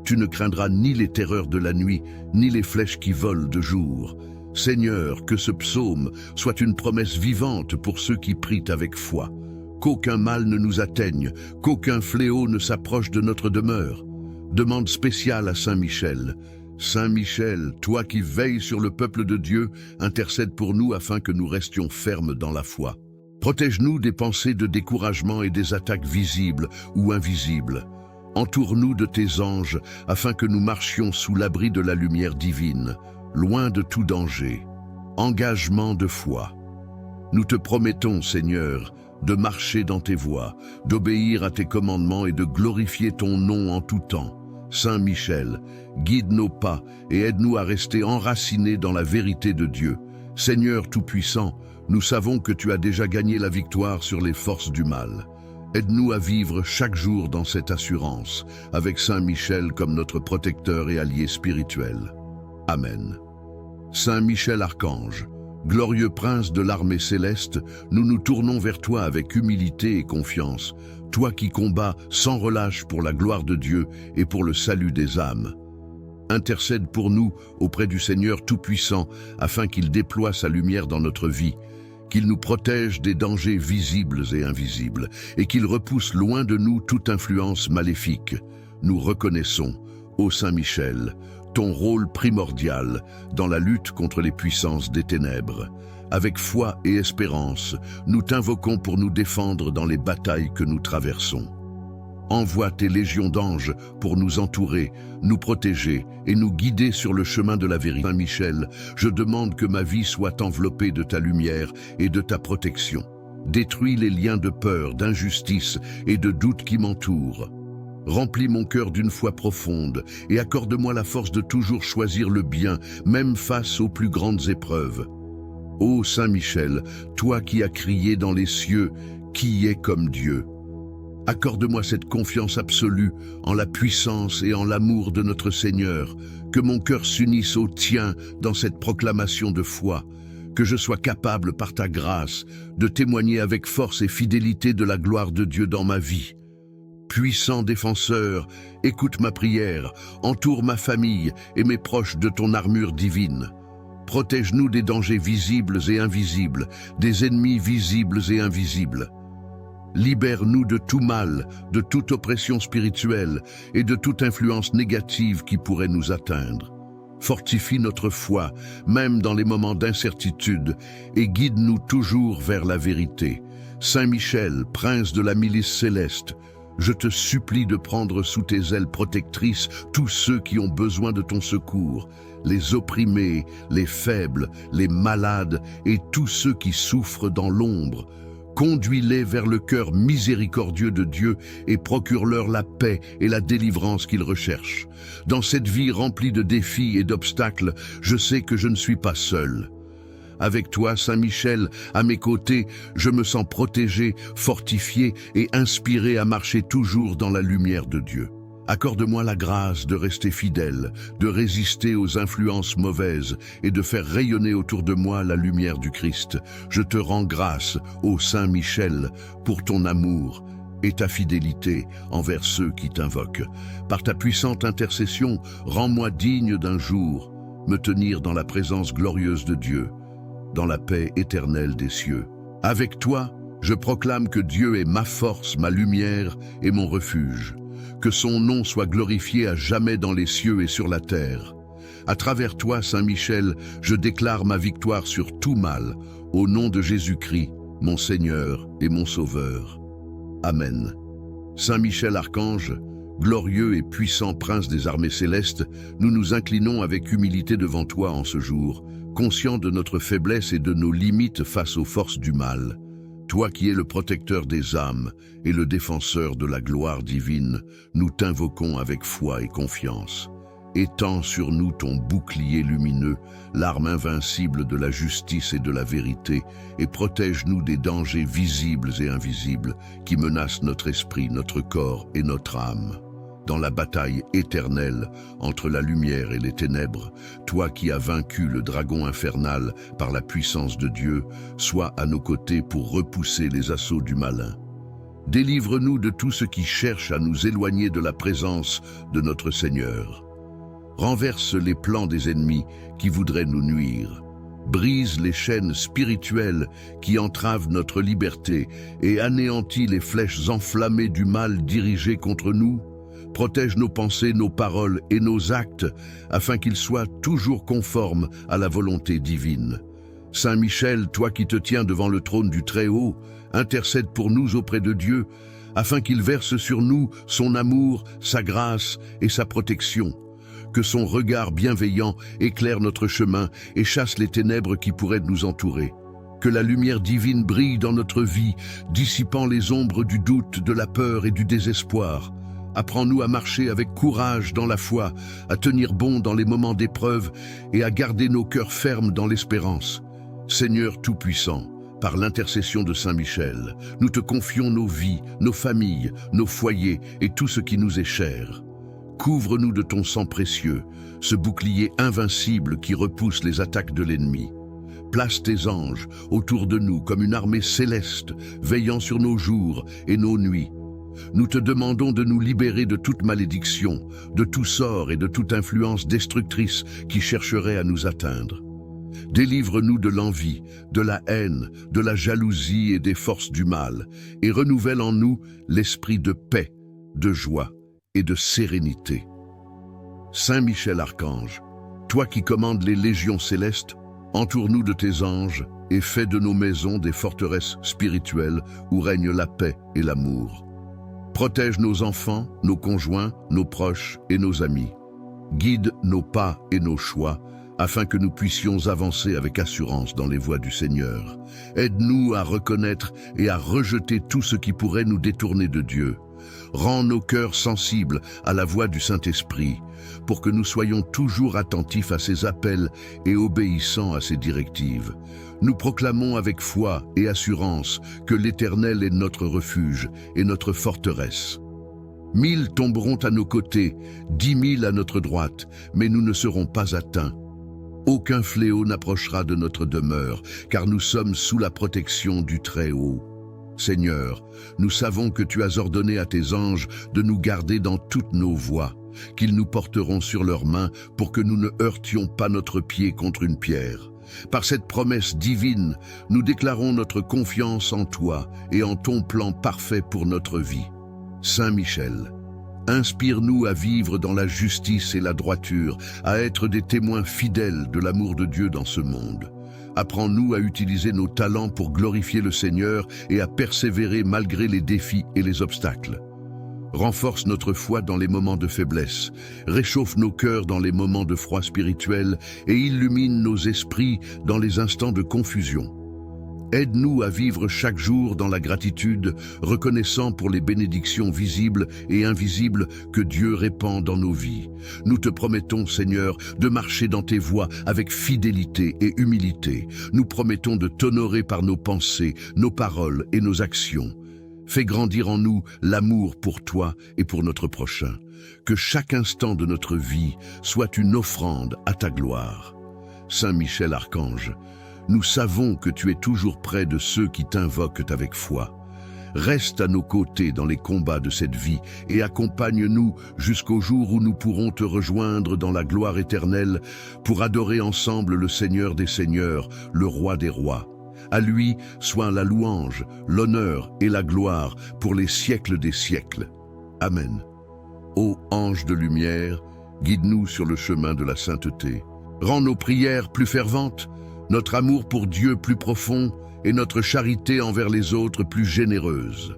Tu ne craindras ni les terreurs de la nuit, ni les flèches qui volent de jour. Seigneur, que ce psaume soit une promesse vivante pour ceux qui prient avec foi. Qu'aucun mal ne nous atteigne, qu'aucun fléau ne s'approche de notre demeure. Demande spéciale à Saint Michel. Saint Michel, toi qui veilles sur le peuple de Dieu, intercède pour nous afin que nous restions fermes dans la foi. Protège-nous des pensées de découragement et des attaques visibles ou invisibles. Entoure-nous de tes anges afin que nous marchions sous l'abri de la lumière divine, loin de tout danger. Engagement de foi. Nous te promettons, Seigneur, de marcher dans tes voies, d'obéir à tes commandements et de glorifier ton nom en tout temps. Saint Michel, guide nos pas et aide-nous à rester enracinés dans la vérité de Dieu. Seigneur Tout-Puissant, nous savons que tu as déjà gagné la victoire sur les forces du mal. Aide-nous à vivre chaque jour dans cette assurance, avec Saint Michel comme notre protecteur et allié spirituel. Amen. Saint Michel Archange, glorieux prince de l'armée céleste, nous nous tournons vers toi avec humilité et confiance, toi qui combats sans relâche pour la gloire de Dieu et pour le salut des âmes. Intercède pour nous auprès du Seigneur Tout-Puissant afin qu'il déploie sa lumière dans notre vie, qu'il nous protège des dangers visibles et invisibles et qu'il repousse loin de nous toute influence maléfique. Nous reconnaissons, ô Saint Michel, ton rôle primordial dans la lutte contre les puissances des ténèbres. Avec foi et espérance, nous t'invoquons pour nous défendre dans les batailles que nous traversons. Envoie tes légions d'anges pour nous entourer, nous protéger et nous guider sur le chemin de la vérité. Saint Michel, je demande que ma vie soit enveloppée de ta lumière et de ta protection. Détruis les liens de peur, d'injustice et de doute qui m'entourent. Remplis mon cœur d'une foi profonde et accorde-moi la force de toujours choisir le bien, même face aux plus grandes épreuves. Ô Saint Michel, toi qui as crié dans les cieux, qui est comme Dieu? Accorde-moi cette confiance absolue en la puissance et en l'amour de notre Seigneur, que mon cœur s'unisse au tien dans cette proclamation de foi, que je sois capable par ta grâce de témoigner avec force et fidélité de la gloire de Dieu dans ma vie. Puissant défenseur, écoute ma prière, entoure ma famille et mes proches de ton armure divine. Protège-nous des dangers visibles et invisibles, des ennemis visibles et invisibles. Libère-nous de tout mal, de toute oppression spirituelle et de toute influence négative qui pourrait nous atteindre. Fortifie notre foi, même dans les moments d'incertitude, et guide-nous toujours vers la vérité. Saint Michel, prince de la milice céleste, je te supplie de prendre sous tes ailes protectrices tous ceux qui ont besoin de ton secours, les opprimés, les faibles, les malades et tous ceux qui souffrent dans l'ombre. Conduis-les vers le cœur miséricordieux de Dieu et procure-leur la paix et la délivrance qu'ils recherchent. Dans cette vie remplie de défis et d'obstacles, je sais que je ne suis pas seul. Avec toi, Saint Michel, à mes côtés, je me sens protégé, fortifié et inspiré à marcher toujours dans la lumière de Dieu. Accorde-moi la grâce de rester fidèle, de résister aux influences mauvaises et de faire rayonner autour de moi la lumière du Christ. Je te rends grâce, ô Saint Michel, pour ton amour et ta fidélité envers ceux qui t'invoquent. Par ta puissante intercession, rends-moi digne d'un jour me tenir dans la présence glorieuse de Dieu, dans la paix éternelle des cieux. Avec toi, je proclame que Dieu est ma force, ma lumière et mon refuge. Que son nom soit glorifié à jamais dans les cieux et sur la terre. À travers toi, Saint Michel, je déclare ma victoire sur tout mal, au nom de Jésus-Christ, mon Seigneur et mon Sauveur. Amen. Saint Michel Archange, glorieux et puissant prince des armées célestes, nous nous inclinons avec humilité devant toi en ce jour, conscients de notre faiblesse et de nos limites face aux forces du mal. Toi qui es le protecteur des âmes et le défenseur de la gloire divine, nous t'invoquons avec foi et confiance. Étends sur nous ton bouclier lumineux, l'arme invincible de la justice et de la vérité, et protège-nous des dangers visibles et invisibles qui menacent notre esprit, notre corps et notre âme. Dans la bataille éternelle entre la lumière et les ténèbres, toi qui as vaincu le dragon infernal par la puissance de Dieu, sois à nos côtés pour repousser les assauts du malin. Délivre-nous de tout ce qui cherche à nous éloigner de la présence de notre Seigneur. Renverse les plans des ennemis qui voudraient nous nuire. brise les chaînes spirituelles qui entravent notre liberté et anéantit les flèches enflammées du mal dirigées contre nous. Protège nos pensées, nos paroles et nos actes, afin qu'ils soient toujours conformes à la volonté divine. Saint Michel, toi qui te tiens devant le trône du Très-Haut, intercède pour nous auprès de Dieu, afin qu'il verse sur nous son amour, sa grâce et sa protection. Que son regard bienveillant éclaire notre chemin et chasse les ténèbres qui pourraient nous entourer. Que la lumière divine brille dans notre vie, dissipant les ombres du doute, de la peur et du désespoir. Apprends-nous à marcher avec courage dans la foi, à tenir bon dans les moments d'épreuve et à garder nos cœurs fermes dans l'espérance. Seigneur Tout-Puissant, par l'intercession de Saint Michel, nous te confions nos vies, nos familles, nos foyers et tout ce qui nous est cher. Couvre-nous de ton sang précieux, ce bouclier invincible qui repousse les attaques de l'ennemi. Place tes anges autour de nous comme une armée céleste, veillant sur nos jours et nos nuits. Nous te demandons de nous libérer de toute malédiction, de tout sort et de toute influence destructrice qui chercherait à nous atteindre. Délivre-nous de l'envie, de la haine, de la jalousie et des forces du mal, et renouvelle en nous l'esprit de paix, de joie et de sérénité. Saint Michel Archange, toi qui commandes les légions célestes, entoure-nous de tes anges et fais de nos maisons des forteresses spirituelles où règne la paix et l'amour. Protège nos enfants, nos conjoints, nos proches et nos amis. Guide nos pas et nos choix, afin que nous puissions avancer avec assurance dans les voies du Seigneur. Aide-nous à reconnaître et à rejeter tout ce qui pourrait nous détourner de Dieu. Rends nos cœurs sensibles à la voix du Saint-Esprit, pour que nous soyons toujours attentifs à ses appels et obéissants à ses directives. Nous proclamons avec foi et assurance que l'Éternel est notre refuge et notre forteresse. 1000 tomberont à nos côtés, 10 000 à notre droite, mais nous ne serons pas atteints. Aucun fléau n'approchera de notre demeure, car nous sommes sous la protection du Très-Haut. Seigneur, nous savons que tu as ordonné à tes anges de nous garder dans toutes nos voies, qu'ils nous porteront sur leurs mains pour que nous ne heurtions pas notre pied contre une pierre. Par cette promesse divine, nous déclarons notre confiance en toi et en ton plan parfait pour notre vie. Saint Michel, inspire-nous à vivre dans la justice et la droiture, à être des témoins fidèles de l'amour de Dieu dans ce monde. Apprends-nous à utiliser nos talents pour glorifier le Seigneur et à persévérer malgré les défis et les obstacles. Renforce notre foi dans les moments de faiblesse, réchauffe nos cœurs dans les moments de froid spirituel et illumine nos esprits dans les instants de confusion. Aide-nous à vivre chaque jour dans la gratitude, reconnaissant pour les bénédictions visibles et invisibles que Dieu répand dans nos vies. Nous te promettons, Seigneur, de marcher dans tes voies avec fidélité et humilité. Nous promettons de t'honorer par nos pensées, nos paroles et nos actions. Fais grandir en nous l'amour pour toi et pour notre prochain. Que chaque instant de notre vie soit une offrande à ta gloire. Saint Michel Archange, nous savons que tu es toujours près de ceux qui t'invoquent avec foi. Reste à nos côtés dans les combats de cette vie et accompagne-nous jusqu'au jour où nous pourrons te rejoindre dans la gloire éternelle pour adorer ensemble le Seigneur des Seigneurs, le Roi des Rois. À lui soit la louange, l'honneur et la gloire pour les siècles des siècles. Amen. Ô ange de lumière, guide-nous sur le chemin de la sainteté. Rends nos prières plus ferventes, notre amour pour Dieu plus profond et notre charité envers les autres plus généreuse.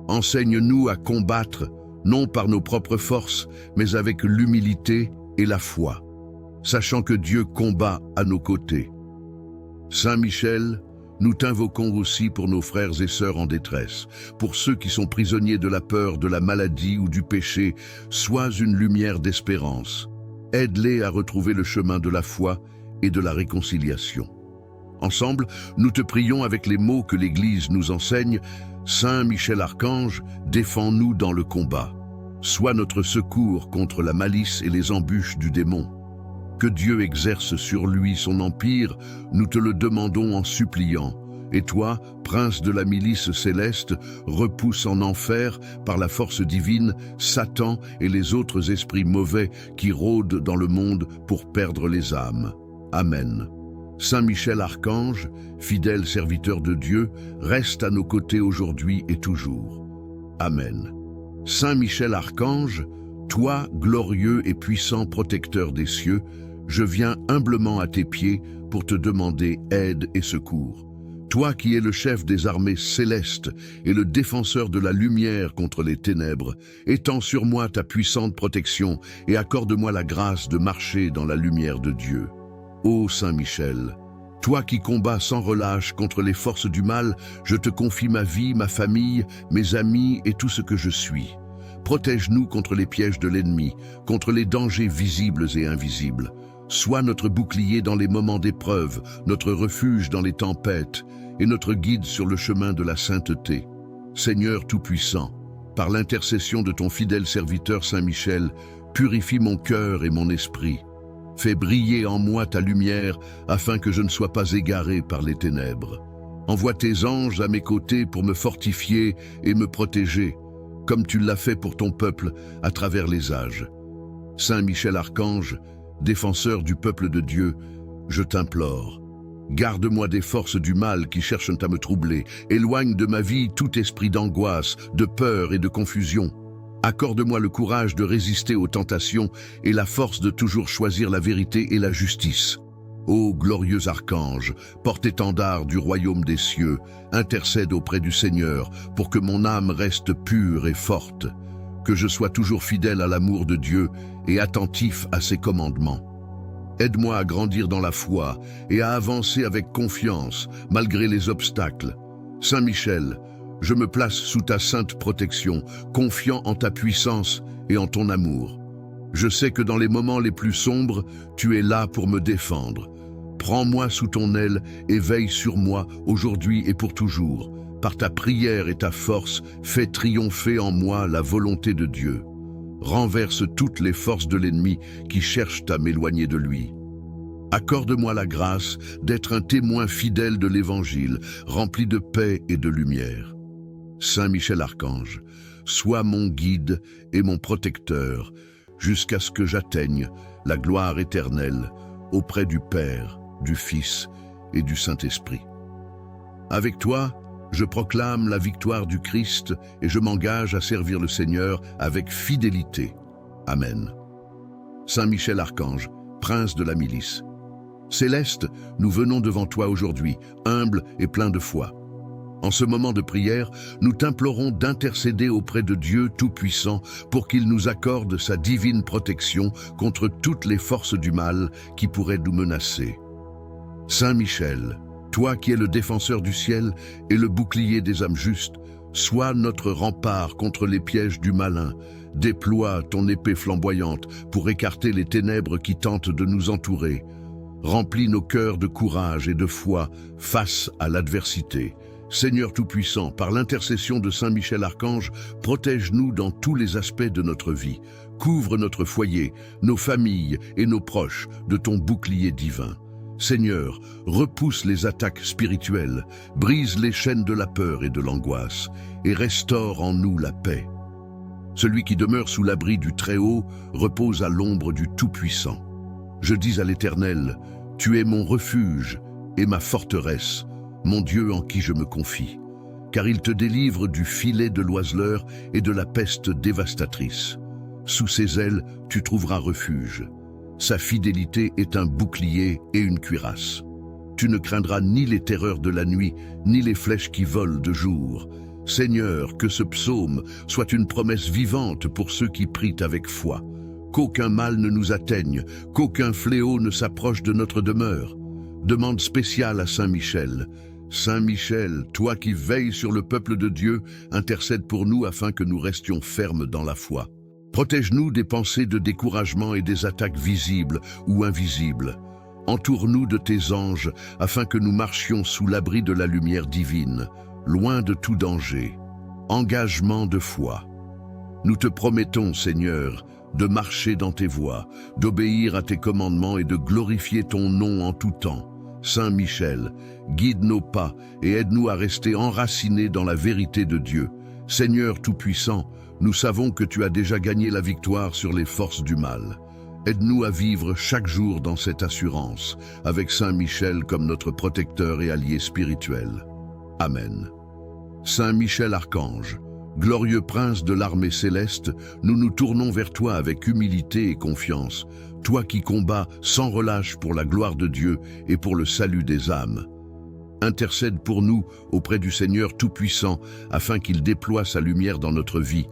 Enseigne-nous à combattre, non par nos propres forces, mais avec l'humilité et la foi, sachant que Dieu combat à nos côtés. Saint Michel, nous t'invoquons aussi pour nos frères et sœurs en détresse, pour ceux qui sont prisonniers de la peur, de la maladie ou du péché. Sois une lumière d'espérance. Aide-les à retrouver le chemin de la foi et de la réconciliation. Ensemble, nous te prions avec les mots que l'Église nous enseigne. Saint Michel Archange, défends-nous dans le combat. Sois notre secours contre la malice et les embûches du démon. Que Dieu exerce sur lui son empire, nous te le demandons en suppliant. Et toi, prince de la milice céleste, repousse en enfer, par la force divine, Satan et les autres esprits mauvais qui rôdent dans le monde pour perdre les âmes. Amen. Saint Michel Archange, fidèle serviteur de Dieu, reste à nos côtés aujourd'hui et toujours. Amen. Saint Michel Archange, toi, glorieux et puissant protecteur des cieux, je viens humblement à tes pieds pour te demander aide et secours. Toi qui es le chef des armées célestes et le défenseur de la lumière contre les ténèbres, étends sur moi ta puissante protection et accorde-moi la grâce de marcher dans la lumière de Dieu. Ô Saint Michel, toi qui combats sans relâche contre les forces du mal, je te confie ma vie, ma famille, mes amis et tout ce que je suis. Protège-nous contre les pièges de l'ennemi, contre les dangers visibles et invisibles. Sois notre bouclier dans les moments d'épreuve, notre refuge dans les tempêtes et notre guide sur le chemin de la sainteté. Seigneur Tout-Puissant, par l'intercession de ton fidèle serviteur Saint Michel, purifie mon cœur et mon esprit. Fais briller en moi ta lumière afin que je ne sois pas égaré par les ténèbres. Envoie tes anges à mes côtés pour me fortifier et me protéger, comme tu l'as fait pour ton peuple à travers les âges. Saint Michel Archange, défenseur du peuple de Dieu, je t'implore. Garde-moi des forces du mal qui cherchent à me troubler. Éloigne de ma vie tout esprit d'angoisse, de peur et de confusion. Accorde-moi le courage de résister aux tentations et la force de toujours choisir la vérité et la justice. Ô glorieux archange, porte-étendard du royaume des cieux, intercède auprès du Seigneur pour que mon âme reste pure et forte, que je sois toujours fidèle à l'amour de Dieu et attentif à ses commandements. Aide-moi à grandir dans la foi et à avancer avec confiance malgré les obstacles. Saint Michel, je me place sous ta sainte protection, confiant en ta puissance et en ton amour. Je sais que dans les moments les plus sombres, tu es là pour me défendre. Prends-moi sous ton aile et veille sur moi aujourd'hui et pour toujours. Par ta prière et ta force, fais triompher en moi la volonté de Dieu. Renverse toutes les forces de l'ennemi qui cherchent à m'éloigner de lui. Accorde-moi la grâce d'être un témoin fidèle de l'Évangile, rempli de paix et de lumière. Saint Michel Archange, sois mon guide et mon protecteur, jusqu'à ce que j'atteigne la gloire éternelle auprès du Père, du Fils et du Saint-Esprit. Avec toi, je proclame la victoire du Christ et je m'engage à servir le Seigneur avec fidélité. Amen. Saint Michel Archange, prince de la milice. Céleste, nous venons devant toi aujourd'hui, humbles et pleins de foi. En ce moment de prière, nous t'implorons d'intercéder auprès de Dieu Tout-Puissant pour qu'il nous accorde sa divine protection contre toutes les forces du mal qui pourraient nous menacer. Saint Michel, toi qui es le défenseur du ciel et le bouclier des âmes justes, sois notre rempart contre les pièges du malin. Déploie ton épée flamboyante pour écarter les ténèbres qui tentent de nous entourer. Remplis nos cœurs de courage et de foi face à l'adversité. Seigneur Tout-Puissant, par l'intercession de Saint Michel Archange, protège-nous dans tous les aspects de notre vie. Couvre notre foyer, nos familles et nos proches de ton bouclier divin. Seigneur, repousse les attaques spirituelles, brise les chaînes de la peur et de l'angoisse, et restaure en nous la paix. Celui qui demeure sous l'abri du Très-Haut repose à l'ombre du Tout-Puissant. Je dis à l'Éternel, tu es mon refuge et ma forteresse, mon Dieu en qui je me confie, car il te délivre du filet de l'oiseleur et de la peste dévastatrice. Sous ses ailes, tu trouveras refuge. Sa fidélité est un bouclier et une cuirasse. Tu ne craindras ni les terreurs de la nuit, ni les flèches qui volent de jour. Seigneur, que ce psaume soit une promesse vivante pour ceux qui prient avec foi. Qu'aucun mal ne nous atteigne, qu'aucun fléau ne s'approche de notre demeure. Demande spéciale à Saint Michel. Saint Michel, toi qui veilles sur le peuple de Dieu, intercède pour nous afin que nous restions fermes dans la foi. Protège-nous des pensées de découragement et des attaques visibles ou invisibles. Entoure-nous de tes anges afin que nous marchions sous l'abri de la lumière divine, loin de tout danger. Engagement de foi. Nous te promettons, Seigneur, de marcher dans tes voies, d'obéir à tes commandements et de glorifier ton nom en tout temps. Saint Michel, guide nos pas et aide-nous à rester enracinés dans la vérité de Dieu. Seigneur Tout-Puissant, nous savons que tu as déjà gagné la victoire sur les forces du mal. Aide-nous à vivre chaque jour dans cette assurance, avec Saint Michel comme notre protecteur et allié spirituel. Amen. Saint Michel Archange, glorieux prince de l'armée céleste, nous nous tournons vers toi avec humilité et confiance, toi qui combats sans relâche pour la gloire de Dieu et pour le salut des âmes. Intercède pour nous auprès du Seigneur Tout-Puissant, afin qu'il déploie sa lumière dans notre vie,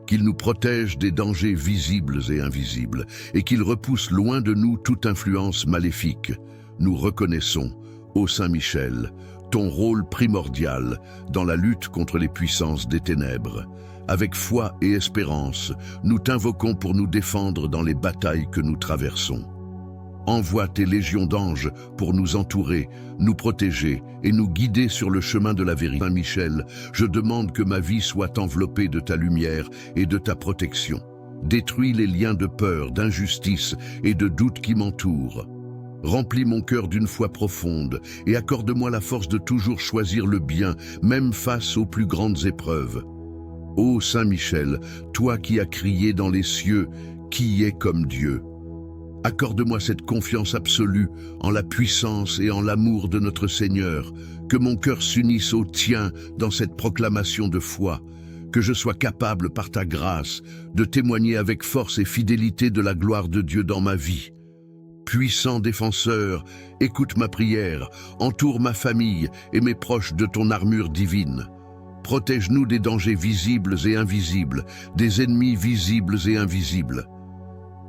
qu'il nous protège des dangers visibles et invisibles, et qu'il repousse loin de nous toute influence maléfique. Nous reconnaissons, ô Saint Michel, ton rôle primordial dans la lutte contre les puissances des ténèbres. Avec foi et espérance, nous t'invoquons pour nous défendre dans les batailles que nous traversons. Envoie tes légions d'anges pour nous entourer, nous protéger et nous guider sur le chemin de la vérité. Saint Michel, je demande que ma vie soit enveloppée de ta lumière et de ta protection. Détruis les liens de peur, d'injustice et de doute qui m'entourent. Remplis mon cœur d'une foi profonde et accorde-moi la force de toujours choisir le bien, même face aux plus grandes épreuves. Ô Saint Michel, toi qui as crié dans les cieux, qui est comme Dieu? Accorde-moi cette confiance absolue en la puissance et en l'amour de notre Seigneur, que mon cœur s'unisse au tien dans cette proclamation de foi, que je sois capable par ta grâce de témoigner avec force et fidélité de la gloire de Dieu dans ma vie. Puissant défenseur, écoute ma prière, entoure ma famille et mes proches de ton armure divine. Protège-nous des dangers visibles et invisibles, des ennemis visibles et invisibles.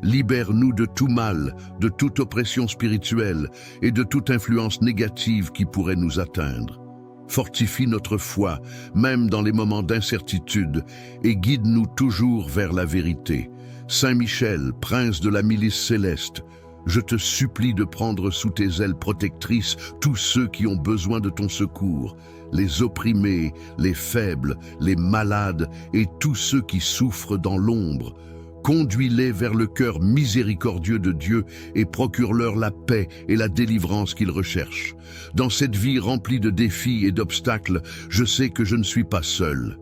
Libère-nous de tout mal, de toute oppression spirituelle et de toute influence négative qui pourrait nous atteindre. Fortifie notre foi, même dans les moments d'incertitude, et guide-nous toujours vers la vérité. Saint Michel, prince de la milice céleste, je te supplie de prendre sous tes ailes protectrices tous ceux qui ont besoin de ton secours, les opprimés, les faibles, les malades et tous ceux qui souffrent dans l'ombre. Conduis-les vers le cœur miséricordieux de Dieu et procure-leur la paix et la délivrance qu'ils recherchent. Dans cette vie remplie de défis et d'obstacles, je sais que je ne suis pas seul.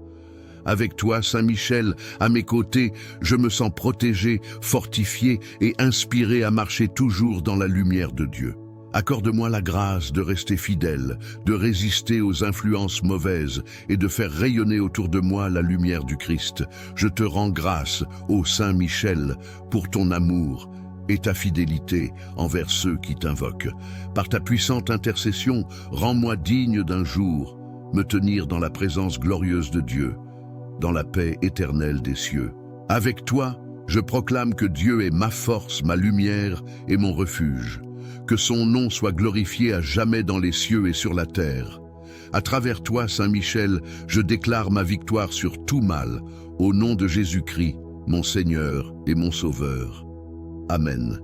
Avec toi, Saint Michel, à mes côtés, je me sens protégé, fortifié et inspiré à marcher toujours dans la lumière de Dieu. Accorde-moi la grâce de rester fidèle, de résister aux influences mauvaises et de faire rayonner autour de moi la lumière du Christ. Je te rends grâce, ô Saint Michel, pour ton amour et ta fidélité envers ceux qui t'invoquent. Par ta puissante intercession, rends-moi digne d'un jour me tenir dans la présence glorieuse de Dieu, dans la paix éternelle des cieux. Avec toi, je proclame que Dieu est ma force, ma lumière et mon refuge. Que son nom soit glorifié à jamais dans les cieux et sur la terre. À travers toi, Saint Michel, je déclare ma victoire sur tout mal, au nom de Jésus-Christ, mon Seigneur et mon Sauveur. Amen.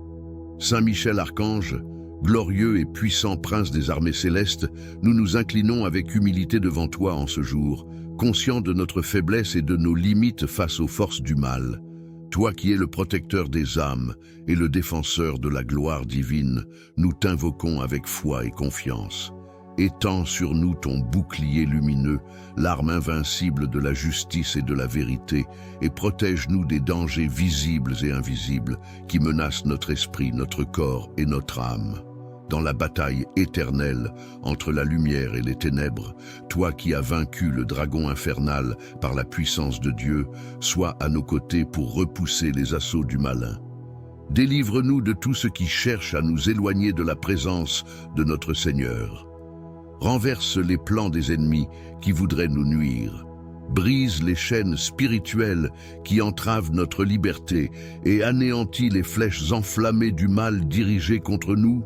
Saint Michel Archange, glorieux et puissant prince des armées célestes, nous nous inclinons avec humilité devant toi en ce jour, conscients de notre faiblesse et de nos limites face aux forces du mal. Toi qui es le protecteur des âmes et le défenseur de la gloire divine, nous t'invoquons avec foi et confiance. Étends sur nous ton bouclier lumineux, l'arme invincible de la justice et de la vérité, et protège-nous des dangers visibles et invisibles qui menacent notre esprit, notre corps et notre âme. Dans la bataille éternelle entre la lumière et les ténèbres, toi qui as vaincu le dragon infernal par la puissance de Dieu, sois à nos côtés pour repousser les assauts du malin. Délivre-nous de tout ce qui cherche à nous éloigner de la présence de notre Seigneur. Renverse les plans des ennemis qui voudraient nous nuire. Brise les chaînes spirituelles qui entravent notre liberté et anéantis les flèches enflammées du mal dirigées contre nous.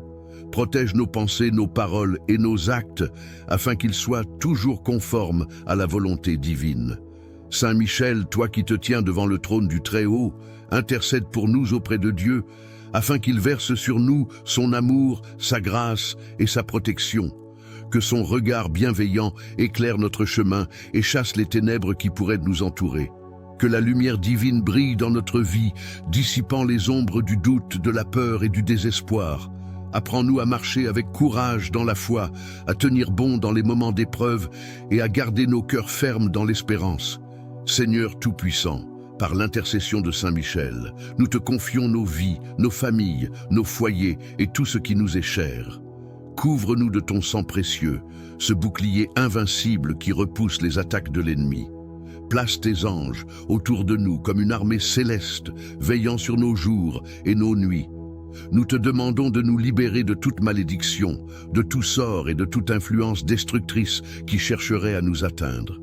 Protège nos pensées, nos paroles et nos actes, afin qu'ils soient toujours conformes à la volonté divine. Saint Michel, toi qui te tiens devant le trône du Très-Haut, intercède pour nous auprès de Dieu, afin qu'il verse sur nous son amour, sa grâce et sa protection. Que son regard bienveillant éclaire notre chemin et chasse les ténèbres qui pourraient nous entourer. Que la lumière divine brille dans notre vie, dissipant les ombres du doute, de la peur et du désespoir. Apprends-nous à marcher avec courage dans la foi, à tenir bon dans les moments d'épreuve et à garder nos cœurs fermes dans l'espérance. Seigneur Tout-Puissant, par l'intercession de Saint Michel, nous te confions nos vies, nos familles, nos foyers et tout ce qui nous est cher. Couvre-nous de ton sang précieux, ce bouclier invincible qui repousse les attaques de l'ennemi. Place tes anges autour de nous comme une armée céleste, veillant sur nos jours et nos nuits. Nous te demandons de nous libérer de toute malédiction, de tout sort et de toute influence destructrice qui chercherait à nous atteindre.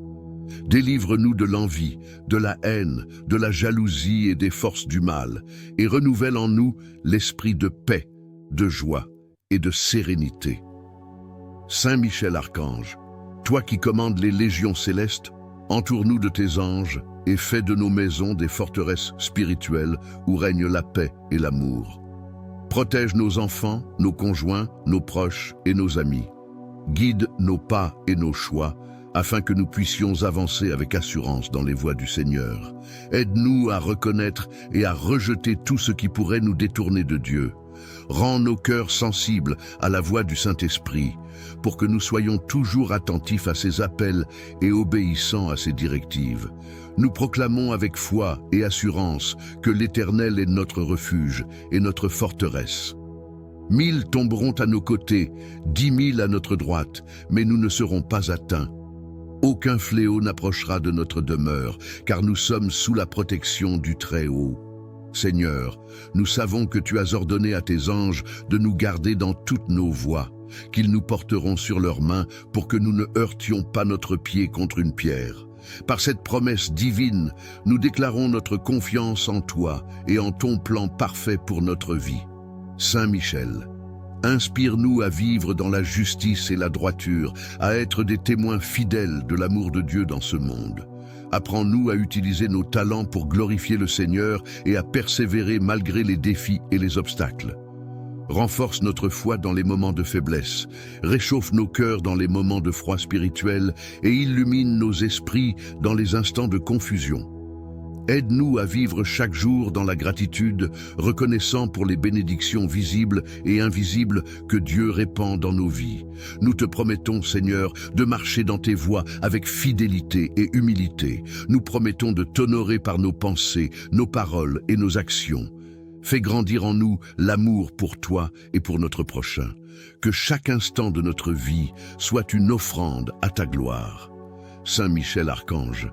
Délivre-nous de l'envie, de la haine, de la jalousie et des forces du mal, et renouvelle en nous l'esprit de paix, de joie et de sérénité. Saint Michel Archange, toi qui commandes les légions célestes, entoure-nous de tes anges et fais de nos maisons des forteresses spirituelles où règne la paix et l'amour. Protège nos enfants, nos conjoints, nos proches et nos amis. Guide nos pas et nos choix, afin que nous puissions avancer avec assurance dans les voies du Seigneur. Aide-nous à reconnaître et à rejeter tout ce qui pourrait nous détourner de Dieu. Rends nos cœurs sensibles à la voix du Saint-Esprit, pour que nous soyons toujours attentifs à ses appels et obéissants à ses directives. Nous proclamons avec foi et assurance que l'Éternel est notre refuge et notre forteresse. 1000 tomberont à nos côtés, 10 000 à notre droite, mais nous ne serons pas atteints. Aucun fléau n'approchera de notre demeure, car nous sommes sous la protection du Très-Haut. Seigneur, nous savons que tu as ordonné à tes anges de nous garder dans toutes nos voies, qu'ils nous porteront sur leurs mains pour que nous ne heurtions pas notre pied contre une pierre. Par cette promesse divine, nous déclarons notre confiance en toi et en ton plan parfait pour notre vie. Saint Michel, inspire-nous à vivre dans la justice et la droiture, à être des témoins fidèles de l'amour de Dieu dans ce monde. Apprends-nous à utiliser nos talents pour glorifier le Seigneur et à persévérer malgré les défis et les obstacles. Renforce notre foi dans les moments de faiblesse, réchauffe nos cœurs dans les moments de froid spirituel et illumine nos esprits dans les instants de confusion. Aide-nous à vivre chaque jour dans la gratitude, reconnaissant pour les bénédictions visibles et invisibles que Dieu répand dans nos vies. Nous te promettons, Seigneur, de marcher dans tes voies avec fidélité et humilité. Nous promettons de t'honorer par nos pensées, nos paroles et nos actions. Fais grandir en nous l'amour pour toi et pour notre prochain. Que chaque instant de notre vie soit une offrande à ta gloire. Saint Michel Archange,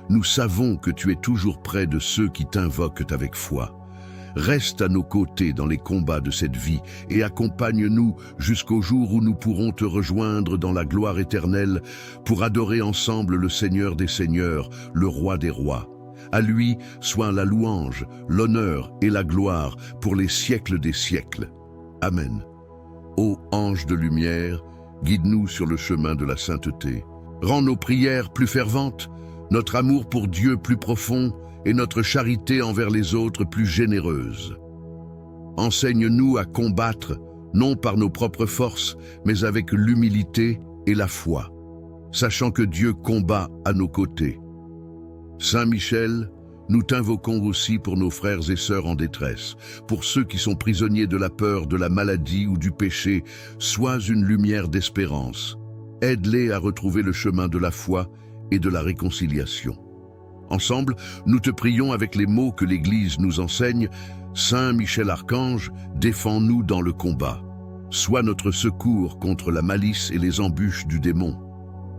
nous savons que tu es toujours près de ceux qui t'invoquent avec foi. Reste à nos côtés dans les combats de cette vie et accompagne-nous jusqu'au jour où nous pourrons te rejoindre dans la gloire éternelle pour adorer ensemble le Seigneur des Seigneurs, le Roi des Rois. À lui soit la louange, l'honneur et la gloire pour les siècles des siècles. Amen. Ô ange de lumière, guide-nous sur le chemin de la sainteté. Rends nos prières plus ferventes, notre amour pour Dieu plus profond et notre charité envers les autres plus généreuse. Enseigne-nous à combattre, non par nos propres forces, mais avec l'humilité et la foi, sachant que Dieu combat à nos côtés. Saint Michel, nous t'invoquons aussi pour nos frères et sœurs en détresse, pour ceux qui sont prisonniers de la peur, de la maladie ou du péché. Sois une lumière d'espérance. Aide-les à retrouver le chemin de la foi et de la réconciliation. Ensemble, nous te prions avec les mots que l'Église nous enseigne. Saint Michel Archange, défends-nous dans le combat. Sois notre secours contre la malice et les embûches du démon.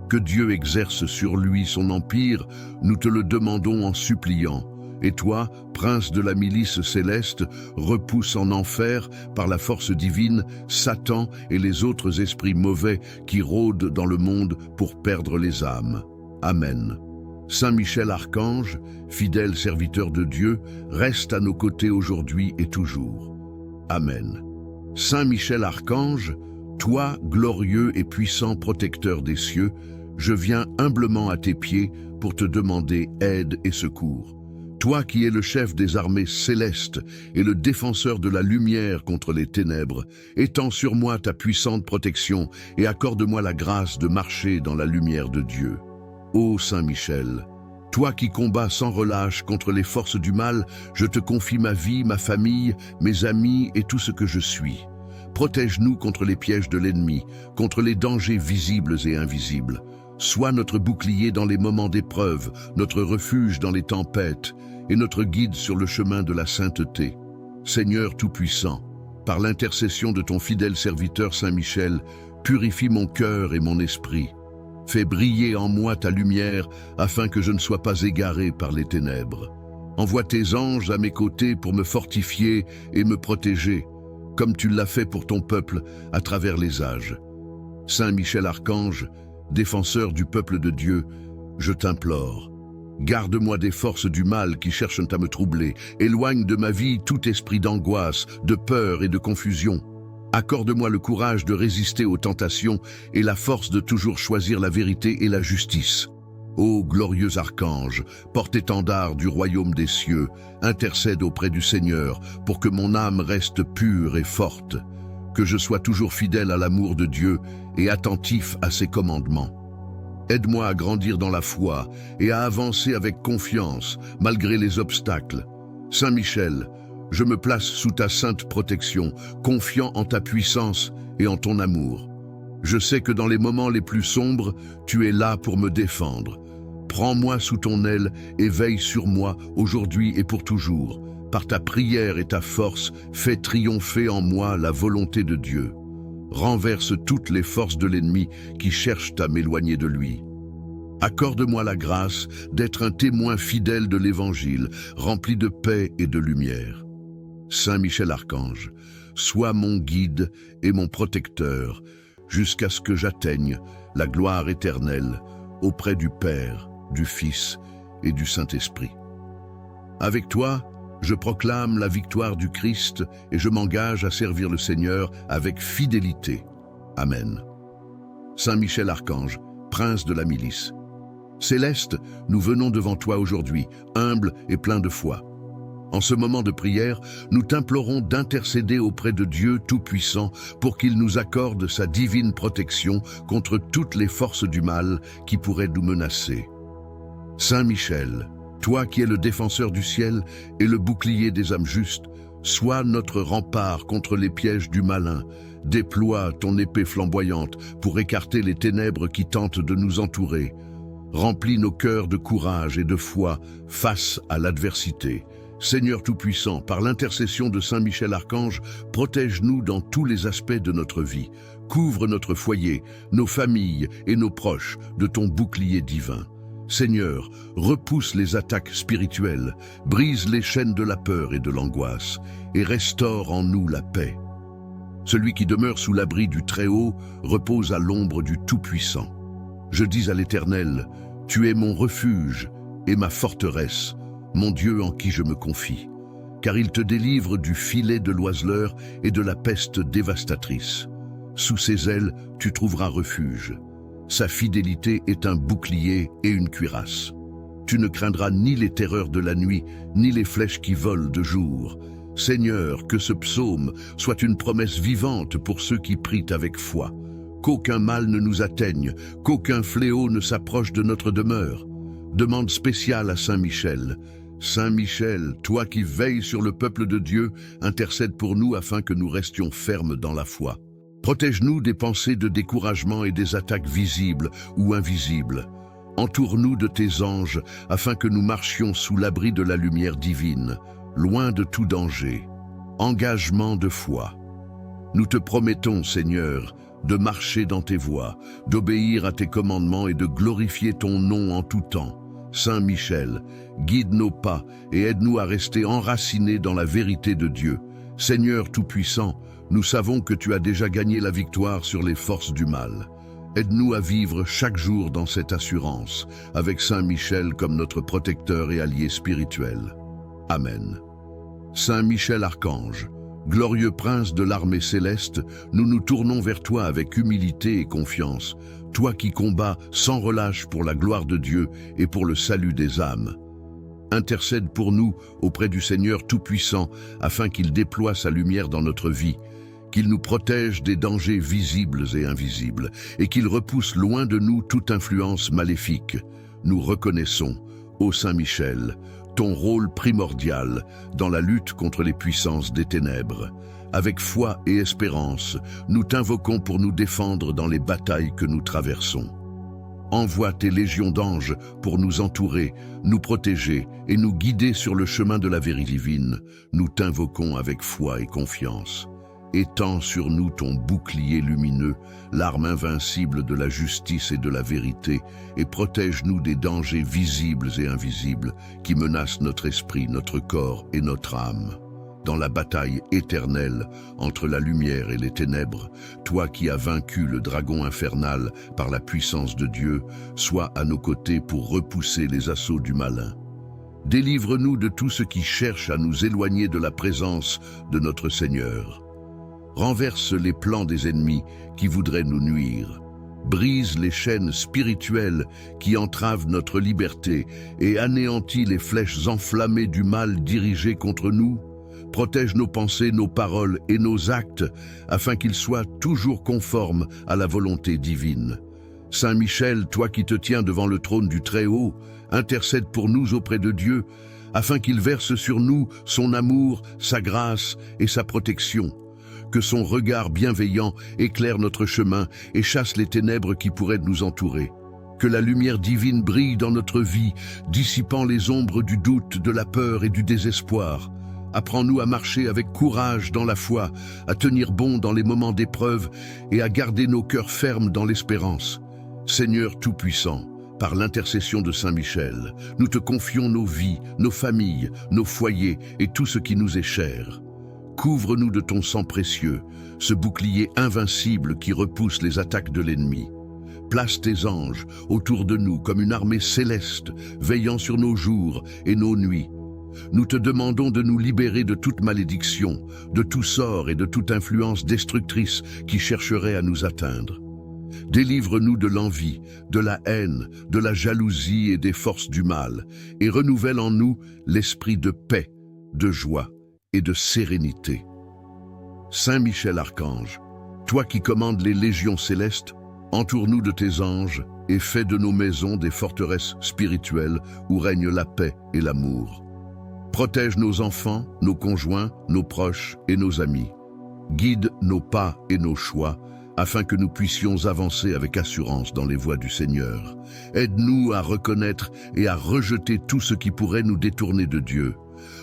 Que Dieu exerce sur lui son empire, nous te le demandons en suppliant. Et toi, prince de la milice céleste, repousse en enfer, par la force divine, Satan et les autres esprits mauvais qui rôdent dans le monde pour perdre les âmes. Amen. Saint Michel Archange, fidèle serviteur de Dieu, reste à nos côtés aujourd'hui et toujours. Amen. Saint Michel Archange, toi, glorieux et puissant protecteur des cieux, je viens humblement à tes pieds pour te demander aide et secours. Toi qui es le chef des armées célestes et le défenseur de la lumière contre les ténèbres, étends sur moi ta puissante protection et accorde-moi la grâce de marcher dans la lumière de Dieu. Ô Saint Michel, toi qui combats sans relâche contre les forces du mal, je te confie ma vie, ma famille, mes amis et tout ce que je suis. Protège-nous contre les pièges de l'ennemi, contre les dangers visibles et invisibles. Sois notre bouclier dans les moments d'épreuve, notre refuge dans les tempêtes, et notre guide sur le chemin de la sainteté. Seigneur Tout-Puissant, par l'intercession de ton fidèle serviteur Saint Michel, purifie mon cœur et mon esprit. Fais briller en moi ta lumière afin que je ne sois pas égaré par les ténèbres. Envoie tes anges à mes côtés pour me fortifier et me protéger, comme tu l'as fait pour ton peuple à travers les âges. Saint Michel Archange, défenseur du peuple de Dieu, je t'implore. Garde-moi des forces du mal qui cherchent à me troubler. Éloigne de ma vie tout esprit d'angoisse, de peur et de confusion. Accorde-moi le courage de résister aux tentations et la force de toujours choisir la vérité et la justice. Ô glorieux archange, porte-étendard du royaume des cieux, intercède auprès du Seigneur pour que mon âme reste pure et forte, que je sois toujours fidèle à l'amour de Dieu et attentif à ses commandements. Aide-moi à grandir dans la foi et à avancer avec confiance malgré les obstacles. Saint Michel, je me place sous ta sainte protection, confiant en ta puissance et en ton amour. Je sais que dans les moments les plus sombres, tu es là pour me défendre. Prends-moi sous ton aile et veille sur moi aujourd'hui et pour toujours. Par ta prière et ta force, fais triompher en moi la volonté de Dieu. Renverse toutes les forces de l'ennemi qui cherchent à m'éloigner de lui. Accorde-moi la grâce d'être un témoin fidèle de l'Évangile, rempli de paix et de lumière. Saint Michel Archange, sois mon guide et mon protecteur, jusqu'à ce que j'atteigne la gloire éternelle auprès du Père, du Fils et du Saint-Esprit. Avec toi, je proclame la victoire du Christ et je m'engage à servir le Seigneur avec fidélité. Amen. Saint Michel Archange, prince de la milice. Céleste, nous venons devant toi aujourd'hui, humbles et pleins de foi. En ce moment de prière, nous t'implorons d'intercéder auprès de Dieu Tout-Puissant pour qu'il nous accorde sa divine protection contre toutes les forces du mal qui pourraient nous menacer. Saint Michel, toi qui es le défenseur du ciel et le bouclier des âmes justes, sois notre rempart contre les pièges du malin. Déploie ton épée flamboyante pour écarter les ténèbres qui tentent de nous entourer. Remplis nos cœurs de courage et de foi face à l'adversité. Seigneur Tout-Puissant, par l'intercession de Saint Michel Archange, protège-nous dans tous les aspects de notre vie. Couvre notre foyer, nos familles et nos proches de ton bouclier divin. Seigneur, repousse les attaques spirituelles, brise les chaînes de la peur et de l'angoisse, et restaure en nous la paix. Celui qui demeure sous l'abri du Très-Haut repose à l'ombre du Tout-Puissant. Je dis à l'Éternel, tu es mon refuge et ma forteresse, mon Dieu en qui je me confie, car il te délivre du filet de l'oiseleur et de la peste dévastatrice. Sous ses ailes, tu trouveras refuge. Sa fidélité est un bouclier et une cuirasse. Tu ne craindras ni les terreurs de la nuit, ni les flèches qui volent de jour. Seigneur, que ce psaume soit une promesse vivante pour ceux qui prient avec foi. Qu'aucun mal ne nous atteigne, qu'aucun fléau ne s'approche de notre demeure. Demande spéciale à Saint Michel. Saint Michel, toi qui veilles sur le peuple de Dieu, intercède pour nous afin que nous restions fermes dans la foi. Protège-nous des pensées de découragement et des attaques visibles ou invisibles. Entoure-nous de tes anges afin que nous marchions sous l'abri de la lumière divine, loin de tout danger. Engagement de foi. Nous te promettons, Seigneur, de marcher dans tes voies, d'obéir à tes commandements et de glorifier ton nom en tout temps. Saint Michel, guide nos pas et aide-nous à rester enracinés dans la vérité de Dieu. Seigneur Tout-Puissant, nous savons que tu as déjà gagné la victoire sur les forces du mal. Aide-nous à vivre chaque jour dans cette assurance, avec Saint Michel comme notre protecteur et allié spirituel. Amen. Saint Michel Archange, glorieux prince de l'armée céleste, nous nous tournons vers toi avec humilité et confiance, toi qui combats sans relâche pour la gloire de Dieu et pour le salut des âmes. Intercède pour nous auprès du Seigneur Tout-Puissant afin qu'il déploie sa lumière dans notre vie, qu'il nous protège des dangers visibles et invisibles et qu'il repousse loin de nous toute influence maléfique. Nous reconnaissons, ô Saint Michel, ton rôle primordial dans la lutte contre les puissances des ténèbres. Avec foi et espérance, nous t'invoquons pour nous défendre dans les batailles que nous traversons. Envoie tes légions d'anges pour nous entourer, nous protéger et nous guider sur le chemin de la vérité divine. Nous t'invoquons avec foi et confiance. Étends sur nous ton bouclier lumineux, l'arme invincible de la justice et de la vérité, et protège-nous des dangers visibles et invisibles qui menacent notre esprit, notre corps et notre âme. Dans la bataille éternelle entre la lumière et les ténèbres, toi qui as vaincu le dragon infernal par la puissance de Dieu, sois à nos côtés pour repousser les assauts du malin. Délivre-nous de tout ce qui cherche à nous éloigner de la présence de notre Seigneur. Renverse les plans des ennemis qui voudraient nous nuire. Brise les chaînes spirituelles qui entravent notre liberté et anéantis les flèches enflammées du mal dirigées contre nous. Protège nos pensées, nos paroles et nos actes afin qu'ils soient toujours conformes à la volonté divine. Saint Michel, toi qui te tiens devant le trône du Très-Haut, intercède pour nous auprès de Dieu afin qu'il verse sur nous son amour, sa grâce et sa protection. Que son regard bienveillant éclaire notre chemin et chasse les ténèbres qui pourraient nous entourer. Que la lumière divine brille dans notre vie, dissipant les ombres du doute, de la peur et du désespoir. Apprends-nous à marcher avec courage dans la foi, à tenir bon dans les moments d'épreuve et à garder nos cœurs fermes dans l'espérance. Seigneur Tout-Puissant, par l'intercession de Saint Michel, nous te confions nos vies, nos familles, nos foyers et tout ce qui nous est cher. Couvre-nous de ton sang précieux, ce bouclier invincible qui repousse les attaques de l'ennemi. Place tes anges autour de nous comme une armée céleste, veillant sur nos jours et nos nuits. Nous te demandons de nous libérer de toute malédiction, de tout sort et de toute influence destructrice qui chercherait à nous atteindre. Délivre-nous de l'envie, de la haine, de la jalousie et des forces du mal, et renouvelle en nous l'esprit de paix, de joie et de sérénité. Saint Michel Archange, toi qui commandes les légions célestes, entoure-nous de tes anges et fais de nos maisons des forteresses spirituelles où règne la paix et l'amour. Protège nos enfants, nos conjoints, nos proches et nos amis. Guide nos pas et nos choix, afin que nous puissions avancer avec assurance dans les voies du Seigneur. Aide-nous à reconnaître et à rejeter tout ce qui pourrait nous détourner de Dieu.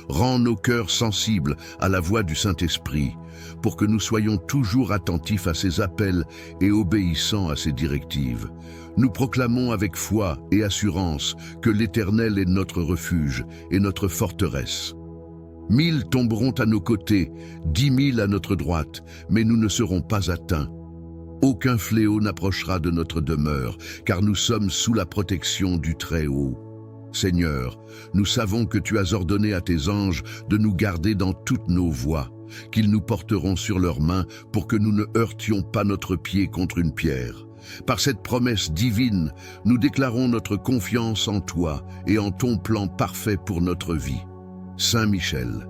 Rends nos cœurs sensibles à la voix du Saint-Esprit, pour que nous soyons toujours attentifs à ses appels et obéissants à ses directives. Nous proclamons avec foi et assurance que l'Éternel est notre refuge et notre forteresse. 1000 tomberont à nos côtés, 10 000 à notre droite, mais nous ne serons pas atteints. Aucun fléau n'approchera de notre demeure, car nous sommes sous la protection du Très-Haut. Seigneur, nous savons que tu as ordonné à tes anges de nous garder dans toutes nos voies, qu'ils nous porteront sur leurs mains pour que nous ne heurtions pas notre pied contre une pierre. Par cette promesse divine, nous déclarons notre confiance en toi et en ton plan parfait pour notre vie. Saint Michel,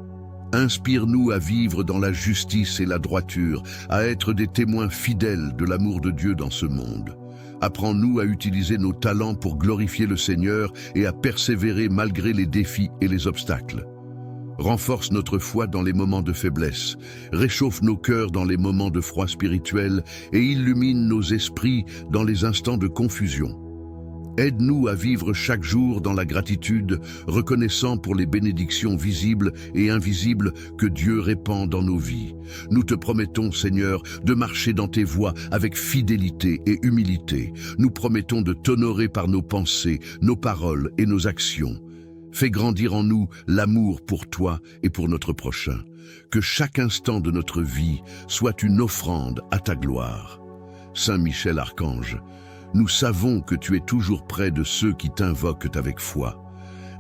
inspire-nous à vivre dans la justice et la droiture, à être des témoins fidèles de l'amour de Dieu dans ce monde. Apprends-nous à utiliser nos talents pour glorifier le Seigneur et à persévérer malgré les défis et les obstacles. Renforce notre foi dans les moments de faiblesse, réchauffe nos cœurs dans les moments de froid spirituel et illumine nos esprits dans les instants de confusion. Aide-nous à vivre chaque jour dans la gratitude, reconnaissant pour les bénédictions visibles et invisibles que Dieu répand dans nos vies. Nous te promettons, Seigneur, de marcher dans tes voies avec fidélité et humilité. Nous promettons de t'honorer par nos pensées, nos paroles et nos actions. Fais grandir en nous l'amour pour toi et pour notre prochain. Que chaque instant de notre vie soit une offrande à ta gloire. Saint Michel Archange, nous savons que tu es toujours près de ceux qui t'invoquent avec foi.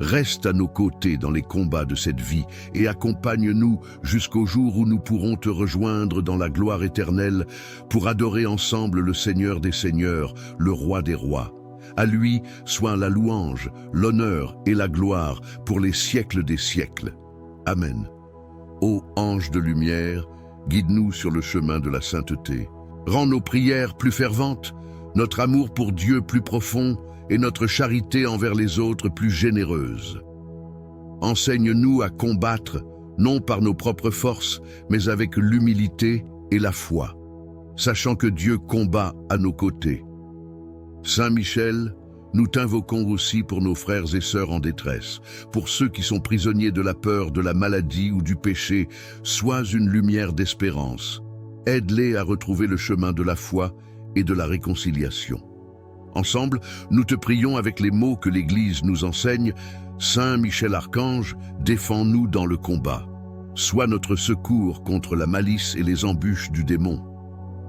Reste à nos côtés dans les combats de cette vie et accompagne-nous jusqu'au jour où nous pourrons te rejoindre dans la gloire éternelle pour adorer ensemble le Seigneur des Seigneurs, le Roi des Rois. À lui soit la louange, l'honneur et la gloire pour les siècles des siècles. Amen. Ô ange de lumière, guide-nous sur le chemin de la sainteté. Rends nos prières plus ferventes, notre amour pour Dieu plus profond et notre charité envers les autres plus généreuse. Enseigne-nous à combattre, non par nos propres forces, mais avec l'humilité et la foi, sachant que Dieu combat à nos côtés. Saint Michel, nous t'invoquons aussi pour nos frères et sœurs en détresse, pour ceux qui sont prisonniers de la peur, de la maladie ou du péché. Sois une lumière d'espérance. Aide-les à retrouver le chemin de la foi et de la réconciliation. Ensemble, nous te prions avec les mots que l'Église nous enseigne. Saint Michel Archange, défends-nous dans le combat. Sois notre secours contre la malice et les embûches du démon.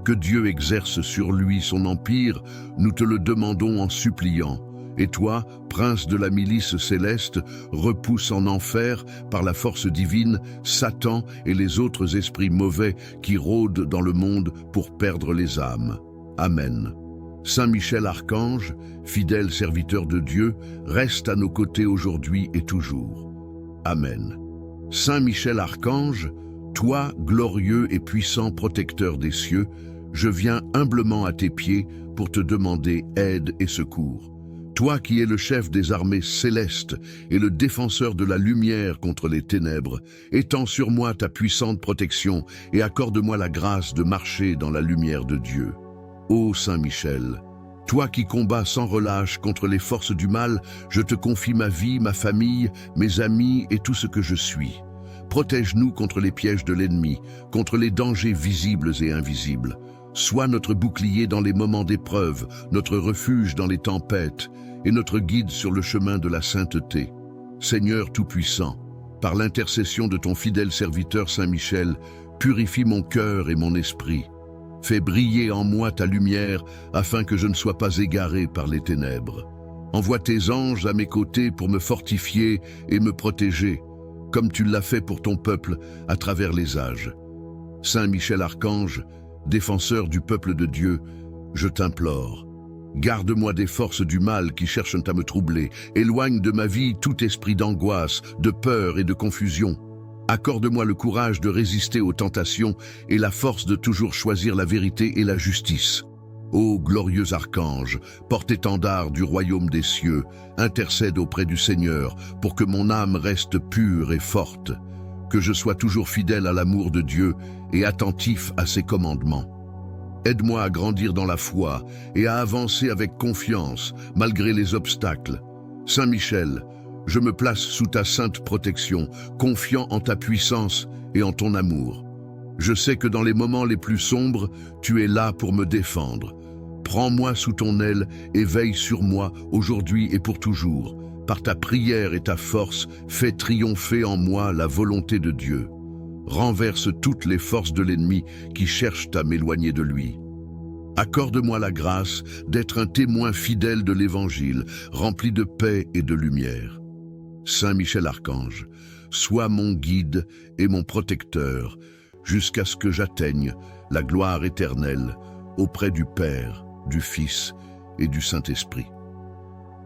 Que Dieu exerce sur lui son empire, nous te le demandons en suppliant. Et toi, prince de la milice céleste, repousse en enfer, par la force divine, Satan et les autres esprits mauvais qui rôdent dans le monde pour perdre les âmes. Amen. Saint Michel Archange, fidèle serviteur de Dieu, reste à nos côtés aujourd'hui et toujours. Amen. Saint Michel Archange, toi, glorieux et puissant protecteur des cieux, je viens humblement à tes pieds pour te demander aide et secours. Toi qui es le chef des armées célestes et le défenseur de la lumière contre les ténèbres, étends sur moi ta puissante protection et accorde-moi la grâce de marcher dans la lumière de Dieu. Ô Saint Michel, toi qui combats sans relâche contre les forces du mal, je te confie ma vie, ma famille, mes amis et tout ce que je suis. Protège-nous contre les pièges de l'ennemi, contre les dangers visibles et invisibles. Sois notre bouclier dans les moments d'épreuve, notre refuge dans les tempêtes et notre guide sur le chemin de la sainteté. Seigneur Tout-Puissant, par l'intercession de ton fidèle serviteur Saint Michel, purifie mon cœur et mon esprit. Fais briller en moi ta lumière afin que je ne sois pas égaré par les ténèbres. Envoie tes anges à mes côtés pour me fortifier et me protéger, comme tu l'as fait pour ton peuple à travers les âges. Saint Michel Archange, défenseur du peuple de Dieu, je t'implore. Garde-moi des forces du mal qui cherchent à me troubler. Éloigne de ma vie tout esprit d'angoisse, de peur et de confusion. Accorde-moi le courage de résister aux tentations et la force de toujours choisir la vérité et la justice. Ô glorieux archange, porte-étendard du royaume des cieux, intercède auprès du Seigneur pour que mon âme reste pure et forte, que je sois toujours fidèle à l'amour de Dieu et attentif à ses commandements. Aide-moi à grandir dans la foi et à avancer avec confiance malgré les obstacles. Saint Michel, je me place sous ta sainte protection, confiant en ta puissance et en ton amour. Je sais que dans les moments les plus sombres, tu es là pour me défendre. Prends-moi sous ton aile et veille sur moi aujourd'hui et pour toujours. Par ta prière et ta force, fais triompher en moi la volonté de Dieu. Renverse toutes les forces de l'ennemi qui cherchent à m'éloigner de lui. Accorde-moi la grâce d'être un témoin fidèle de l'Évangile, rempli de paix et de lumière. Saint Michel Archange, sois mon guide et mon protecteur, jusqu'à ce que j'atteigne la gloire éternelle auprès du Père, du Fils et du Saint-Esprit.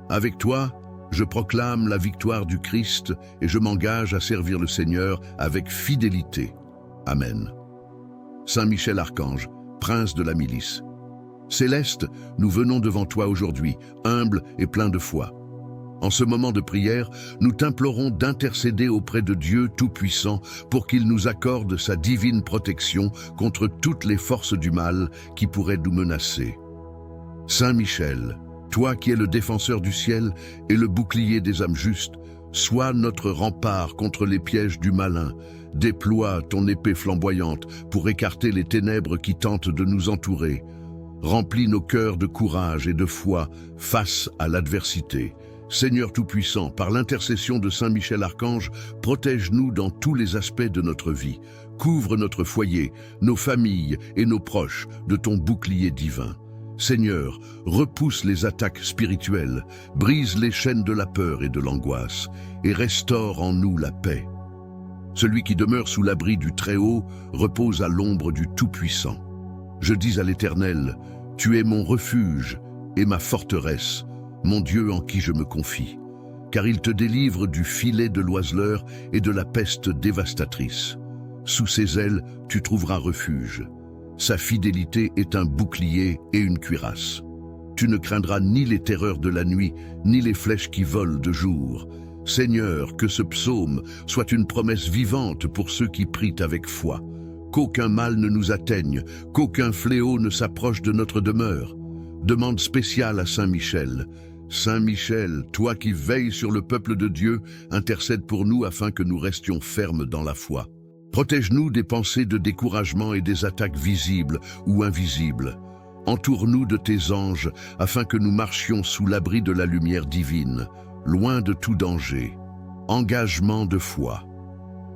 Avec toi, je proclame la victoire du Christ et je m'engage à servir le Seigneur avec fidélité. Amen. Saint Michel Archange, prince de la milice. Céleste, nous venons devant toi aujourd'hui, humbles et pleins de foi. En ce moment de prière, nous t'implorons d'intercéder auprès de Dieu Tout-Puissant pour qu'il nous accorde sa divine protection contre toutes les forces du mal qui pourraient nous menacer. Saint Michel, toi qui es le défenseur du ciel et le bouclier des âmes justes, sois notre rempart contre les pièges du malin. Déploie ton épée flamboyante pour écarter les ténèbres qui tentent de nous entourer. Remplis nos cœurs de courage et de foi face à l'adversité. Seigneur Tout-Puissant, par l'intercession de Saint Michel Archange, protège-nous dans tous les aspects de notre vie. Couvre notre foyer, nos familles et nos proches de ton bouclier divin. Seigneur, repousse les attaques spirituelles, brise les chaînes de la peur et de l'angoisse, et restaure en nous la paix. Celui qui demeure sous l'abri du Très-Haut repose à l'ombre du Tout-Puissant. Je dis à l'Éternel, tu es mon refuge et ma forteresse, mon Dieu en qui je me confie, car il te délivre du filet de l'oiseleur et de la peste dévastatrice. Sous ses ailes, tu trouveras refuge. Sa fidélité est un bouclier et une cuirasse. Tu ne craindras ni les terreurs de la nuit, ni les flèches qui volent de jour. Seigneur, que ce psaume soit une promesse vivante pour ceux qui prient avec foi. Qu'aucun mal ne nous atteigne, qu'aucun fléau ne s'approche de notre demeure. Demande spéciale à Saint Michel. Saint Michel, toi qui veilles sur le peuple de Dieu, intercède pour nous afin que nous restions fermes dans la foi. Protège-nous des pensées de découragement et des attaques visibles ou invisibles. Entoure-nous de tes anges afin que nous marchions sous l'abri de la lumière divine, loin de tout danger. Engagement de foi.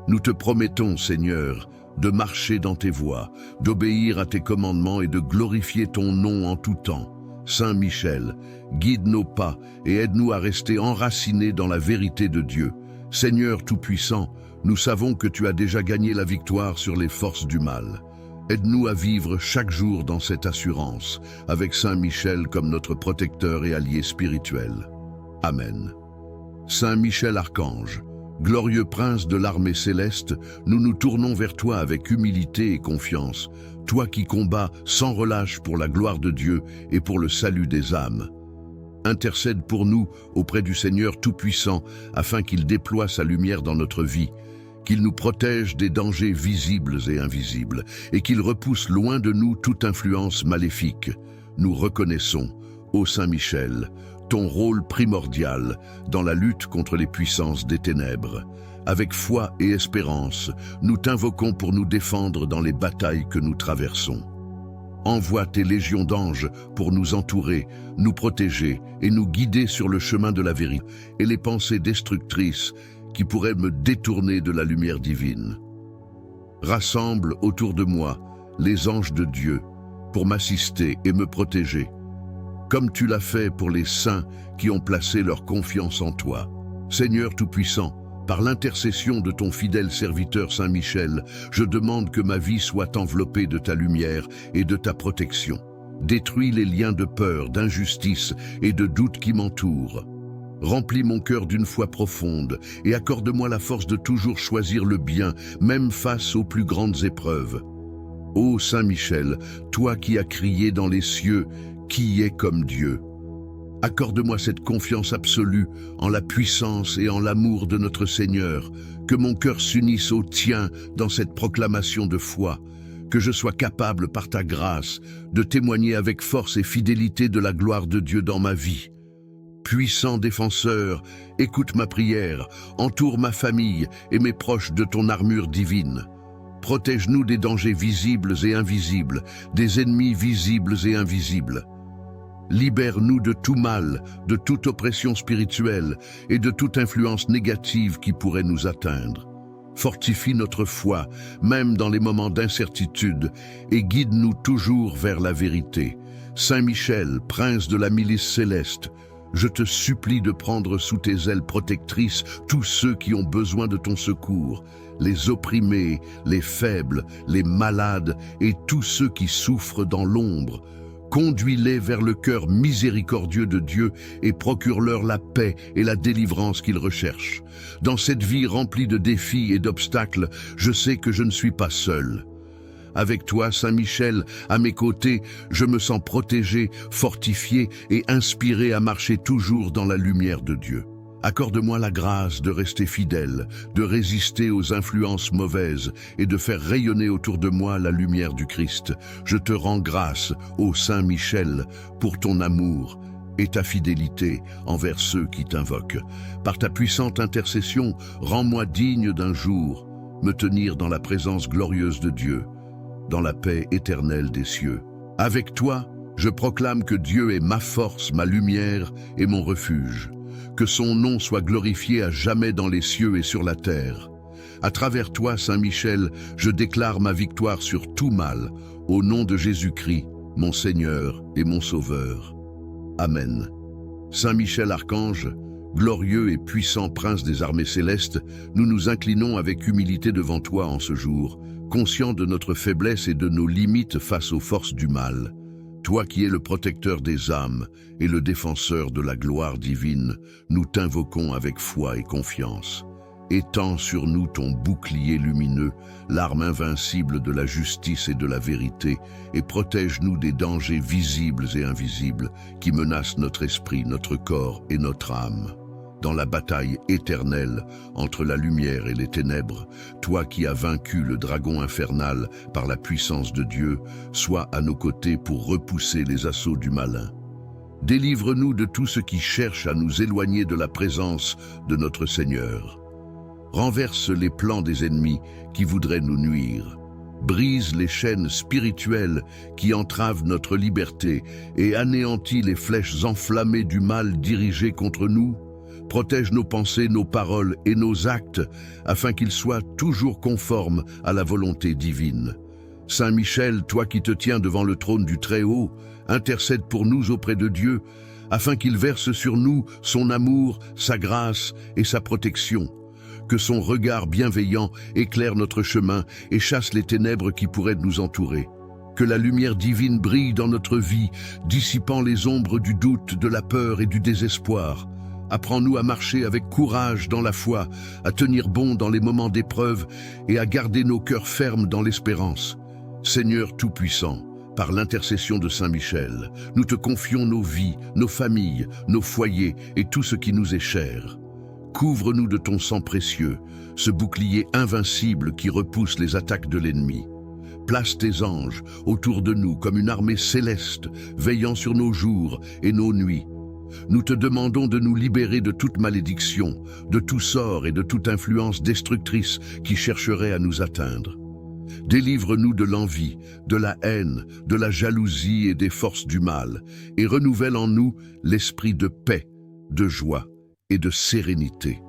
Nous te promettons, Seigneur, de marcher dans tes voies, d'obéir à tes commandements et de glorifier ton nom en tout temps. Saint Michel, guide nos pas et aide-nous à rester enracinés dans la vérité de Dieu. Seigneur Tout-Puissant, nous savons que tu as déjà gagné la victoire sur les forces du mal. Aide-nous à vivre chaque jour dans cette assurance, avec Saint Michel comme notre protecteur et allié spirituel. Amen. Saint Michel Archange, glorieux prince de l'armée céleste, nous nous tournons vers toi avec humilité et confiance, toi qui combats sans relâche pour la gloire de Dieu et pour le salut des âmes. Intercède pour nous auprès du Seigneur Tout-Puissant afin qu'il déploie sa lumière dans notre vie, qu'il nous protège des dangers visibles et invisibles et qu'il repousse loin de nous toute influence maléfique. Nous reconnaissons, ô Saint Michel, ton rôle primordial dans la lutte contre les puissances des ténèbres. Avec foi et espérance, nous t'invoquons pour nous défendre dans les batailles que nous traversons. Envoie tes légions d'anges pour nous entourer, nous protéger et nous guider sur le chemin de la vérité et les pensées destructrices qui pourraient me détourner de la lumière divine. Rassemble autour de moi les anges de Dieu pour m'assister et me protéger, comme tu l'as fait pour les saints qui ont placé leur confiance en toi. Seigneur Tout-Puissant, par l'intercession de ton fidèle serviteur Saint Michel, je demande que ma vie soit enveloppée de ta lumière et de ta protection. Détruis les liens de peur, d'injustice et de doute qui m'entourent. Remplis mon cœur d'une foi profonde et accorde-moi la force de toujours choisir le bien, même face aux plus grandes épreuves. Ô Saint Michel, toi qui as crié dans les cieux, qui est comme Dieu? Accorde-moi cette confiance absolue en la puissance et en l'amour de notre Seigneur, que mon cœur s'unisse au tien dans cette proclamation de foi, que je sois capable par ta grâce de témoigner avec force et fidélité de la gloire de Dieu dans ma vie. Puissant défenseur, écoute ma prière, entoure ma famille et mes proches de ton armure divine. Protège-nous des dangers visibles et invisibles, des ennemis visibles et invisibles. Libère-nous de tout mal, de toute oppression spirituelle et de toute influence négative qui pourrait nous atteindre. Fortifie notre foi, même dans les moments d'incertitude, et guide-nous toujours vers la vérité. Saint Michel, prince de la milice céleste, je te supplie de prendre sous tes ailes protectrices tous ceux qui ont besoin de ton secours, les opprimés, les faibles, les malades et tous ceux qui souffrent dans l'ombre. Conduis-les vers le cœur miséricordieux de Dieu et procure-leur la paix et la délivrance qu'ils recherchent. Dans cette vie remplie de défis et d'obstacles, je sais que je ne suis pas seul. Avec toi, Saint Michel, à mes côtés, je me sens protégé, fortifié et inspiré à marcher toujours dans la lumière de Dieu. Accorde-moi la grâce de rester fidèle, de résister aux influences mauvaises et de faire rayonner autour de moi la lumière du Christ. Je te rends grâce, ô Saint Michel, pour ton amour et ta fidélité envers ceux qui t'invoquent. Par ta puissante intercession, rends-moi digne d'un jour me tenir dans la présence glorieuse de Dieu, dans la paix éternelle des cieux. Avec toi, je proclame que Dieu est ma force, ma lumière et mon refuge. Que son nom soit glorifié à jamais dans les cieux et sur la terre. À travers toi, Saint Michel, je déclare ma victoire sur tout mal, au nom de Jésus-Christ, mon Seigneur et mon Sauveur. Amen. Saint Michel Archange, glorieux et puissant prince des armées célestes, nous nous inclinons avec humilité devant toi en ce jour, conscients de notre faiblesse et de nos limites face aux forces du mal. Toi qui es le protecteur des âmes et le défenseur de la gloire divine, nous t'invoquons avec foi et confiance. Étends sur nous ton bouclier lumineux, l'arme invincible de la justice et de la vérité, et protège-nous des dangers visibles et invisibles qui menacent notre esprit, notre corps et notre âme. Dans la bataille éternelle entre la lumière et les ténèbres, toi qui as vaincu le dragon infernal par la puissance de Dieu, sois à nos côtés pour repousser les assauts du malin. Délivre-nous de tout ce qui cherche à nous éloigner de la présence de notre Seigneur. Renverse les plans des ennemis qui voudraient nous nuire. Brise les chaînes spirituelles qui entravent notre liberté et anéantit les flèches enflammées du mal dirigées contre nous. Protège nos pensées, nos paroles et nos actes afin qu'ils soient toujours conformes à la volonté divine. Saint Michel, toi qui te tiens devant le trône du Très-Haut, intercède pour nous auprès de Dieu afin qu'il verse sur nous son amour, sa grâce et sa protection. Que son regard bienveillant éclaire notre chemin et chasse les ténèbres qui pourraient nous entourer. Que la lumière divine brille dans notre vie, dissipant les ombres du doute, de la peur et du désespoir. Apprends-nous à marcher avec courage dans la foi, à tenir bon dans les moments d'épreuve et à garder nos cœurs fermes dans l'espérance. Seigneur Tout-Puissant, par l'intercession de Saint Michel, nous te confions nos vies, nos familles, nos foyers et tout ce qui nous est cher. Couvre-nous de ton sang précieux, ce bouclier invincible qui repousse les attaques de l'ennemi. Place tes anges autour de nous comme une armée céleste, veillant sur nos jours et nos nuits. Nous te demandons de nous libérer de toute malédiction, de tout sort et de toute influence destructrice qui chercherait à nous atteindre. Délivre-nous de l'envie, de la haine, de la jalousie et des forces du mal, et renouvelle en nous l'esprit de paix, de joie et de sérénité.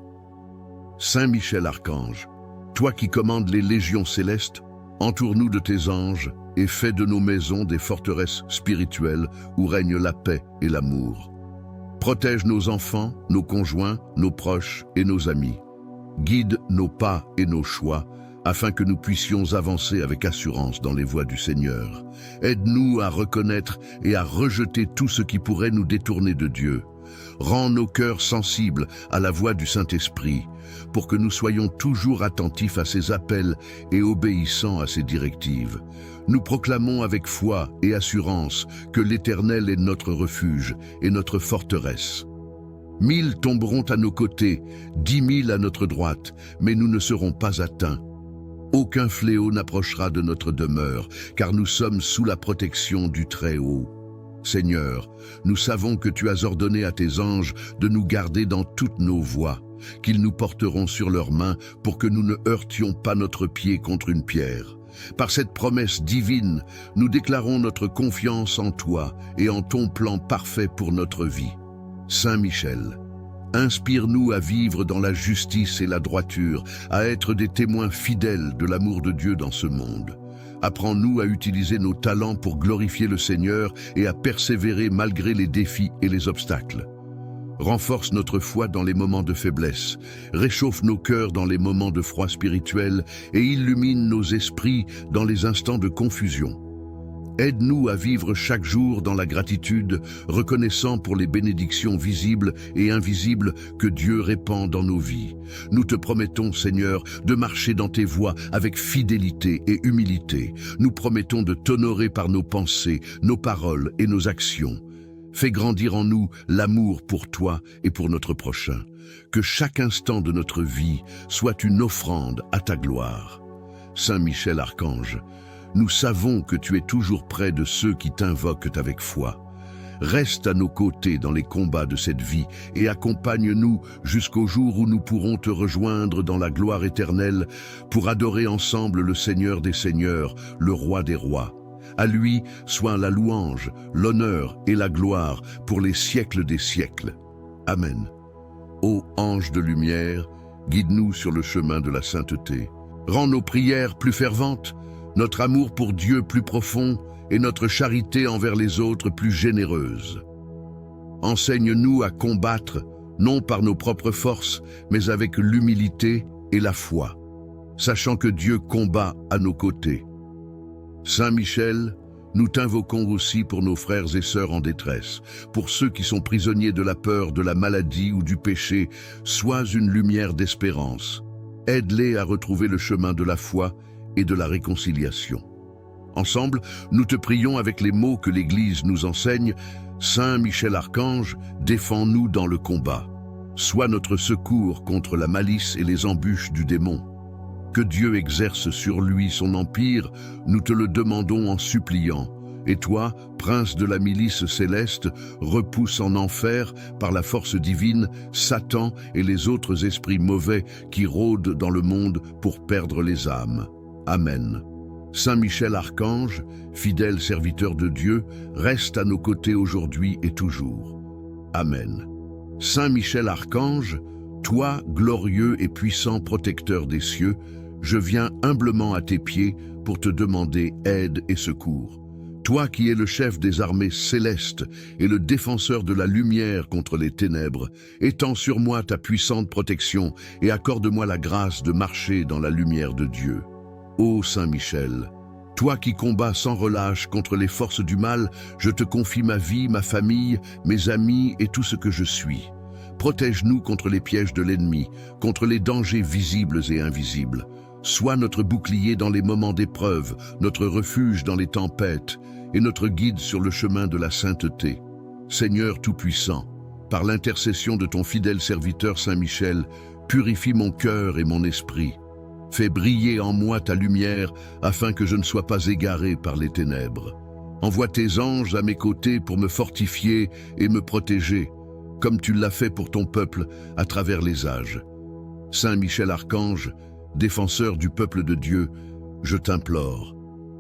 Saint Michel Archange, toi qui commandes les légions célestes, entoure-nous de tes anges et fais de nos maisons des forteresses spirituelles où règne la paix et l'amour. Protège nos enfants, nos conjoints, nos proches et nos amis. Guide nos pas et nos choix, afin que nous puissions avancer avec assurance dans les voies du Seigneur. Aide-nous à reconnaître et à rejeter tout ce qui pourrait nous détourner de Dieu. Rends nos cœurs sensibles à la voix du Saint-Esprit, pour que nous soyons toujours attentifs à ses appels et obéissants à ses directives. Nous proclamons avec foi et assurance que l'Éternel est notre refuge et notre forteresse. 1000 tomberont à nos côtés, 10 000 à notre droite, mais nous ne serons pas atteints. Aucun fléau n'approchera de notre demeure, car nous sommes sous la protection du Très-Haut. Seigneur, nous savons que tu as ordonné à tes anges de nous garder dans toutes nos voies, qu'ils nous porteront sur leurs mains pour que nous ne heurtions pas notre pied contre une pierre. Par cette promesse divine, nous déclarons notre confiance en toi et en ton plan parfait pour notre vie. Saint Michel, inspire-nous à vivre dans la justice et la droiture, à être des témoins fidèles de l'amour de Dieu dans ce monde. Apprends-nous à utiliser nos talents pour glorifier le Seigneur et à persévérer malgré les défis et les obstacles. Renforce notre foi dans les moments de faiblesse, réchauffe nos cœurs dans les moments de froid spirituel et illumine nos esprits dans les instants de confusion. Aide-nous à vivre chaque jour dans la gratitude, reconnaissant pour les bénédictions visibles et invisibles que Dieu répand dans nos vies. Nous te promettons, Seigneur, de marcher dans tes voies avec fidélité et humilité. Nous promettons de t'honorer par nos pensées, nos paroles et nos actions. Fais grandir en nous l'amour pour toi et pour notre prochain. Que chaque instant de notre vie soit une offrande à ta gloire. Saint Michel Archange, nous savons que tu es toujours près de ceux qui t'invoquent avec foi. Reste à nos côtés dans les combats de cette vie et accompagne-nous jusqu'au jour où nous pourrons te rejoindre dans la gloire éternelle pour adorer ensemble le Seigneur des Seigneurs, le Roi des Rois. À lui soit la louange, l'honneur et la gloire pour les siècles des siècles. Amen. Ô ange de lumière, guide-nous sur le chemin de la sainteté. Rends nos prières plus ferventes, notre amour pour Dieu plus profond et notre charité envers les autres plus généreuse. Enseigne-nous à combattre, non par nos propres forces, mais avec l'humilité et la foi, sachant que Dieu combat à nos côtés. Saint Michel, nous t'invoquons aussi pour nos frères et sœurs en détresse, pour ceux qui sont prisonniers de la peur, de la maladie ou du péché. Sois une lumière d'espérance. Aide-les à retrouver le chemin de la foi et de la réconciliation. Ensemble, nous te prions avec les mots que l'Église nous enseigne. Saint Michel Archange, défends-nous dans le combat. Sois notre secours contre la malice et les embûches du démon. Que Dieu exerce sur lui son empire, nous te le demandons en suppliant. Et toi, prince de la milice céleste, repousse en enfer, par la force divine, Satan et les autres esprits mauvais qui rôdent dans le monde pour perdre les âmes. Amen. Saint Michel Archange, fidèle serviteur de Dieu, reste à nos côtés aujourd'hui et toujours. Amen. Saint Michel Archange, toi, glorieux et puissant protecteur des cieux, je viens humblement à tes pieds pour te demander aide et secours. Toi qui es le chef des armées célestes et le défenseur de la lumière contre les ténèbres, étends sur moi ta puissante protection et accorde-moi la grâce de marcher dans la lumière de Dieu. Ô Saint Michel, toi qui combats sans relâche contre les forces du mal, je te confie ma vie, ma famille, mes amis et tout ce que je suis. Protège-nous contre les pièges de l'ennemi, contre les dangers visibles et invisibles. Sois notre bouclier dans les moments d'épreuve, notre refuge dans les tempêtes et notre guide sur le chemin de la sainteté. Seigneur Tout-Puissant, par l'intercession de ton fidèle serviteur Saint Michel, purifie mon cœur et mon esprit. Fais briller en moi ta lumière afin que je ne sois pas égaré par les ténèbres. Envoie tes anges à mes côtés pour me fortifier et me protéger, comme tu l'as fait pour ton peuple à travers les âges. Saint Michel Archange, défenseur du peuple de Dieu, je t'implore.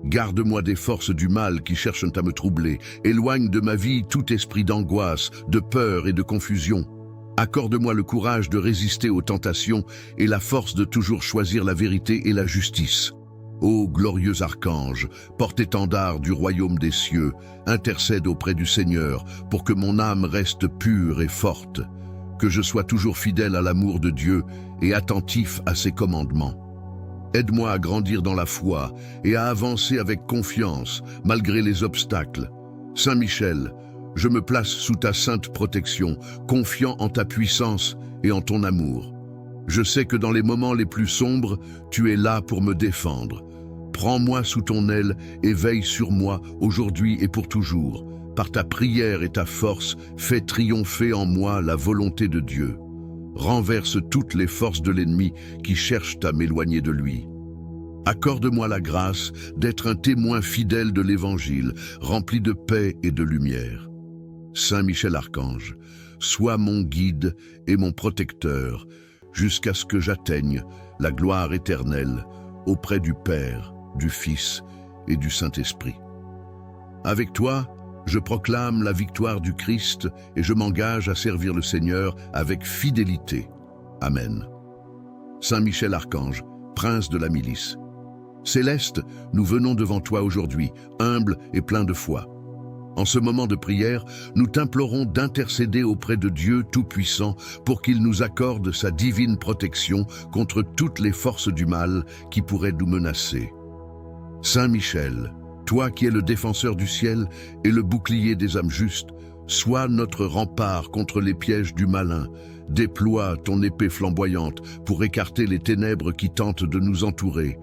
Garde-moi des forces du mal qui cherchent à me troubler. Éloigne de ma vie tout esprit d'angoisse, de peur et de confusion. Accorde-moi le courage de résister aux tentations et la force de toujours choisir la vérité et la justice. Ô glorieux archange, porte-étendard du royaume des cieux, intercède auprès du Seigneur pour que mon âme reste pure et forte, que je sois toujours fidèle à l'amour de Dieu et attentif à ses commandements. Aide-moi à grandir dans la foi et à avancer avec confiance malgré les obstacles. Saint Michel, je me place sous ta sainte protection, confiant en ta puissance et en ton amour. Je sais que dans les moments les plus sombres, tu es là pour me défendre. Prends-moi sous ton aile et veille sur moi aujourd'hui et pour toujours. Par ta prière et ta force, fais triompher en moi la volonté de Dieu. Renverse toutes les forces de l'ennemi qui cherchent à m'éloigner de lui. Accorde-moi la grâce d'être un témoin fidèle de l'Évangile, rempli de paix et de lumière. Saint Michel Archange, sois mon guide et mon protecteur, jusqu'à ce que j'atteigne la gloire éternelle auprès du Père, du Fils et du Saint-Esprit. Avec toi, je proclame la victoire du Christ et je m'engage à servir le Seigneur avec fidélité. Amen. Saint Michel Archange, prince de la milice. Céleste, nous venons devant toi aujourd'hui, humbles et pleins de foi. En ce moment de prière, nous t'implorons d'intercéder auprès de Dieu Tout-Puissant pour qu'il nous accorde sa divine protection contre toutes les forces du mal qui pourraient nous menacer. Saint Michel, toi qui es le défenseur du ciel et le bouclier des âmes justes, sois notre rempart contre les pièges du malin. Déploie ton épée flamboyante pour écarter les ténèbres qui tentent de nous entourer.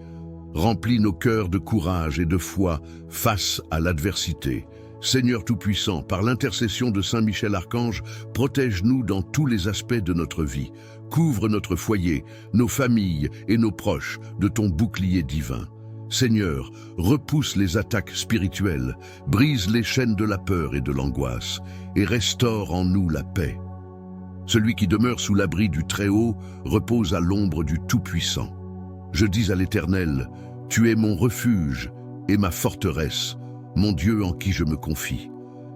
Remplis nos cœurs de courage et de foi face à l'adversité. Seigneur Tout-Puissant, par l'intercession de Saint Michel Archange, protège-nous dans tous les aspects de notre vie. Couvre notre foyer, nos familles et nos proches de ton bouclier divin. Seigneur, repousse les attaques spirituelles, brise les chaînes de la peur et de l'angoisse, et restaure en nous la paix. Celui qui demeure sous l'abri du Très-Haut repose à l'ombre du Tout-Puissant. Je dis à l'Éternel, tu es mon refuge et ma forteresse, mon Dieu en qui je me confie,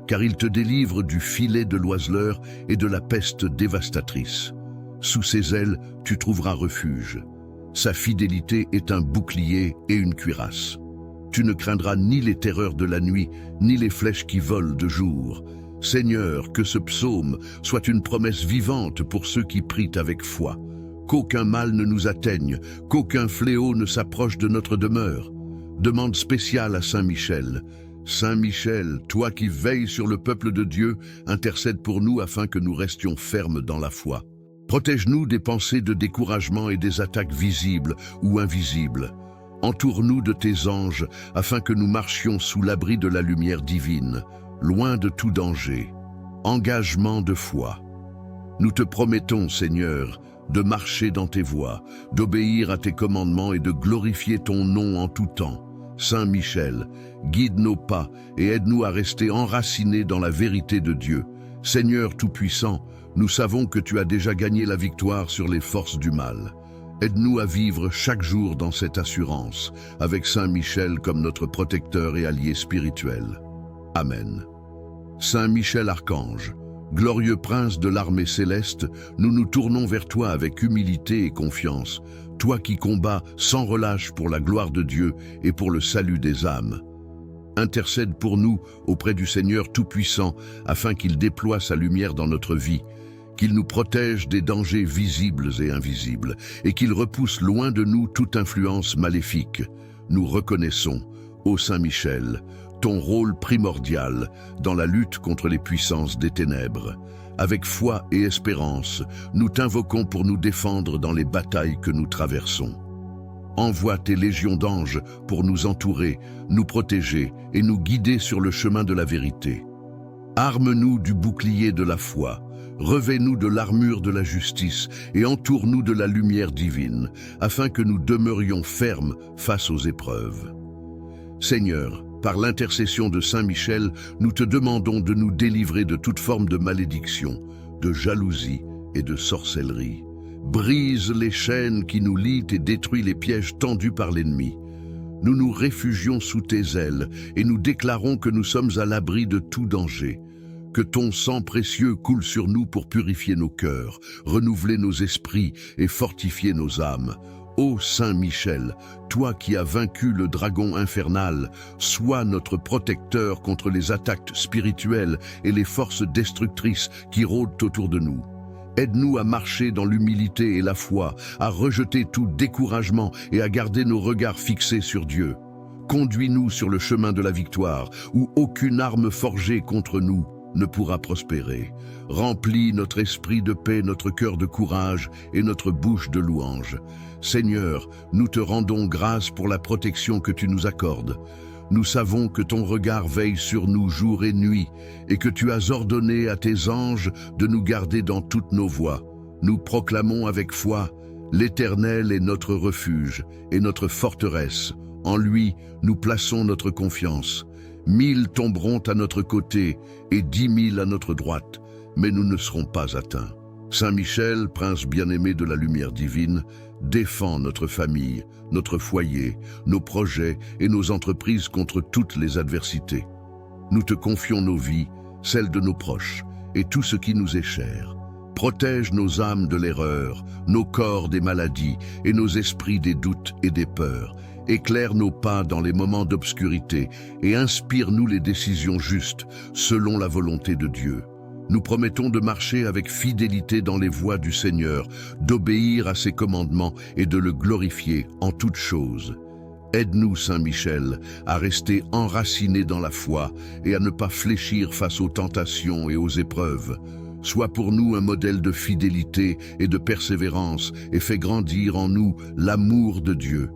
car il te délivre du filet de l'oiseleur et de la peste dévastatrice. Sous ses ailes, tu trouveras refuge. Sa fidélité est un bouclier et une cuirasse. Tu ne craindras ni les terreurs de la nuit, ni les flèches qui volent de jour. Seigneur, que ce psaume soit une promesse vivante pour ceux qui prient avec foi. Qu'aucun mal ne nous atteigne, qu'aucun fléau ne s'approche de notre demeure. Demande spéciale à Saint Michel. Saint Michel, toi qui veilles sur le peuple de Dieu, intercède pour nous afin que nous restions fermes dans la foi. Protège-nous des pensées de découragement et des attaques visibles ou invisibles. Entoure-nous de tes anges afin que nous marchions sous l'abri de la lumière divine, loin de tout danger. Engagement de foi. Nous te promettons, Seigneur, de marcher dans tes voies, d'obéir à tes commandements et de glorifier ton nom en tout temps. Saint Michel, guide nos pas et aide-nous à rester enracinés dans la vérité de Dieu. Seigneur Tout-Puissant, nous savons que tu as déjà gagné la victoire sur les forces du mal. Aide-nous à vivre chaque jour dans cette assurance, avec Saint Michel comme notre protecteur et allié spirituel. Amen. Saint Michel Archange, glorieux prince de l'armée céleste, nous nous tournons vers toi avec humilité et confiance, toi qui combats sans relâche pour la gloire de Dieu et pour le salut des âmes. Intercède pour nous auprès du Seigneur Tout-Puissant afin qu'il déploie sa lumière dans notre vie, qu'il nous protège des dangers visibles et invisibles et qu'il repousse loin de nous toute influence maléfique. Nous reconnaissons, ô Saint Michel, ton rôle primordial dans la lutte contre les puissances des ténèbres. Avec foi et espérance, nous t'invoquons pour nous défendre dans les batailles que nous traversons. Envoie tes légions d'anges pour nous entourer, nous protéger et nous guider sur le chemin de la vérité. Arme-nous du bouclier de la foi, revêt-nous de l'armure de la justice et entoure-nous de la lumière divine, afin que nous demeurions fermes face aux épreuves. Seigneur, par l'intercession de Saint Michel, nous te demandons de nous délivrer de toute forme de malédiction, de jalousie et de sorcellerie. Brise les chaînes qui nous lient et détruis les pièges tendus par l'ennemi. Nous nous réfugions sous tes ailes et nous déclarons que nous sommes à l'abri de tout danger. Que ton sang précieux coule sur nous pour purifier nos cœurs, renouveler nos esprits et fortifier nos âmes. Ô Saint Michel, toi qui as vaincu le dragon infernal, sois notre protecteur contre les attaques spirituelles et les forces destructrices qui rôdent autour de nous. Aide-nous à marcher dans l'humilité et la foi, à rejeter tout découragement et à garder nos regards fixés sur Dieu. Conduis-nous sur le chemin de la victoire, où aucune arme forgée contre nous ne pourra prospérer. Remplis notre esprit de paix, notre cœur de courage et notre bouche de louange. Seigneur, nous te rendons grâce pour la protection que tu nous accordes. Nous savons que ton regard veille sur nous jour et nuit et que tu as ordonné à tes anges de nous garder dans toutes nos voies. Nous proclamons avec foi, l'Éternel est notre refuge et notre forteresse. En lui, nous plaçons notre confiance. 1000 tomberont à notre côté et 10 000 à notre droite, mais nous ne serons pas atteints. Saint Michel, prince bien-aimé de la lumière divine, défends notre famille, notre foyer, nos projets et nos entreprises contre toutes les adversités. Nous te confions nos vies, celles de nos proches et tout ce qui nous est cher. Protège nos âmes de l'erreur, nos corps des maladies et nos esprits des doutes et des peurs. Éclaire nos pas dans les moments d'obscurité et inspire-nous les décisions justes selon la volonté de Dieu. Nous promettons de marcher avec fidélité dans les voies du Seigneur, d'obéir à ses commandements et de le glorifier en toutes choses. Aide-nous, Saint Michel, à rester enracinés dans la foi et à ne pas fléchir face aux tentations et aux épreuves. Sois pour nous un modèle de fidélité et de persévérance et fais grandir en nous l'amour de Dieu.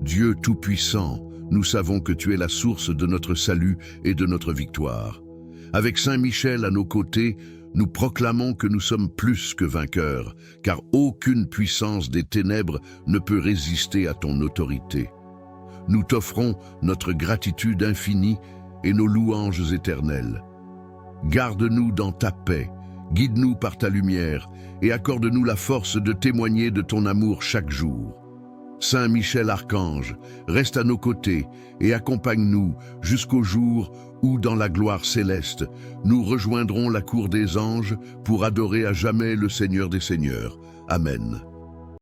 Dieu Tout-Puissant, nous savons que tu es la source de notre salut et de notre victoire. Avec Saint Michel à nos côtés, nous proclamons que nous sommes plus que vainqueurs, car aucune puissance des ténèbres ne peut résister à ton autorité. Nous t'offrons notre gratitude infinie et nos louanges éternelles. Garde-nous dans ta paix, guide-nous par ta lumière et accorde-nous la force de témoigner de ton amour chaque jour. Saint Michel Archange, reste à nos côtés et accompagne-nous jusqu'au jour où, dans la gloire céleste, nous rejoindrons la cour des anges pour adorer à jamais le Seigneur des Seigneurs. Amen.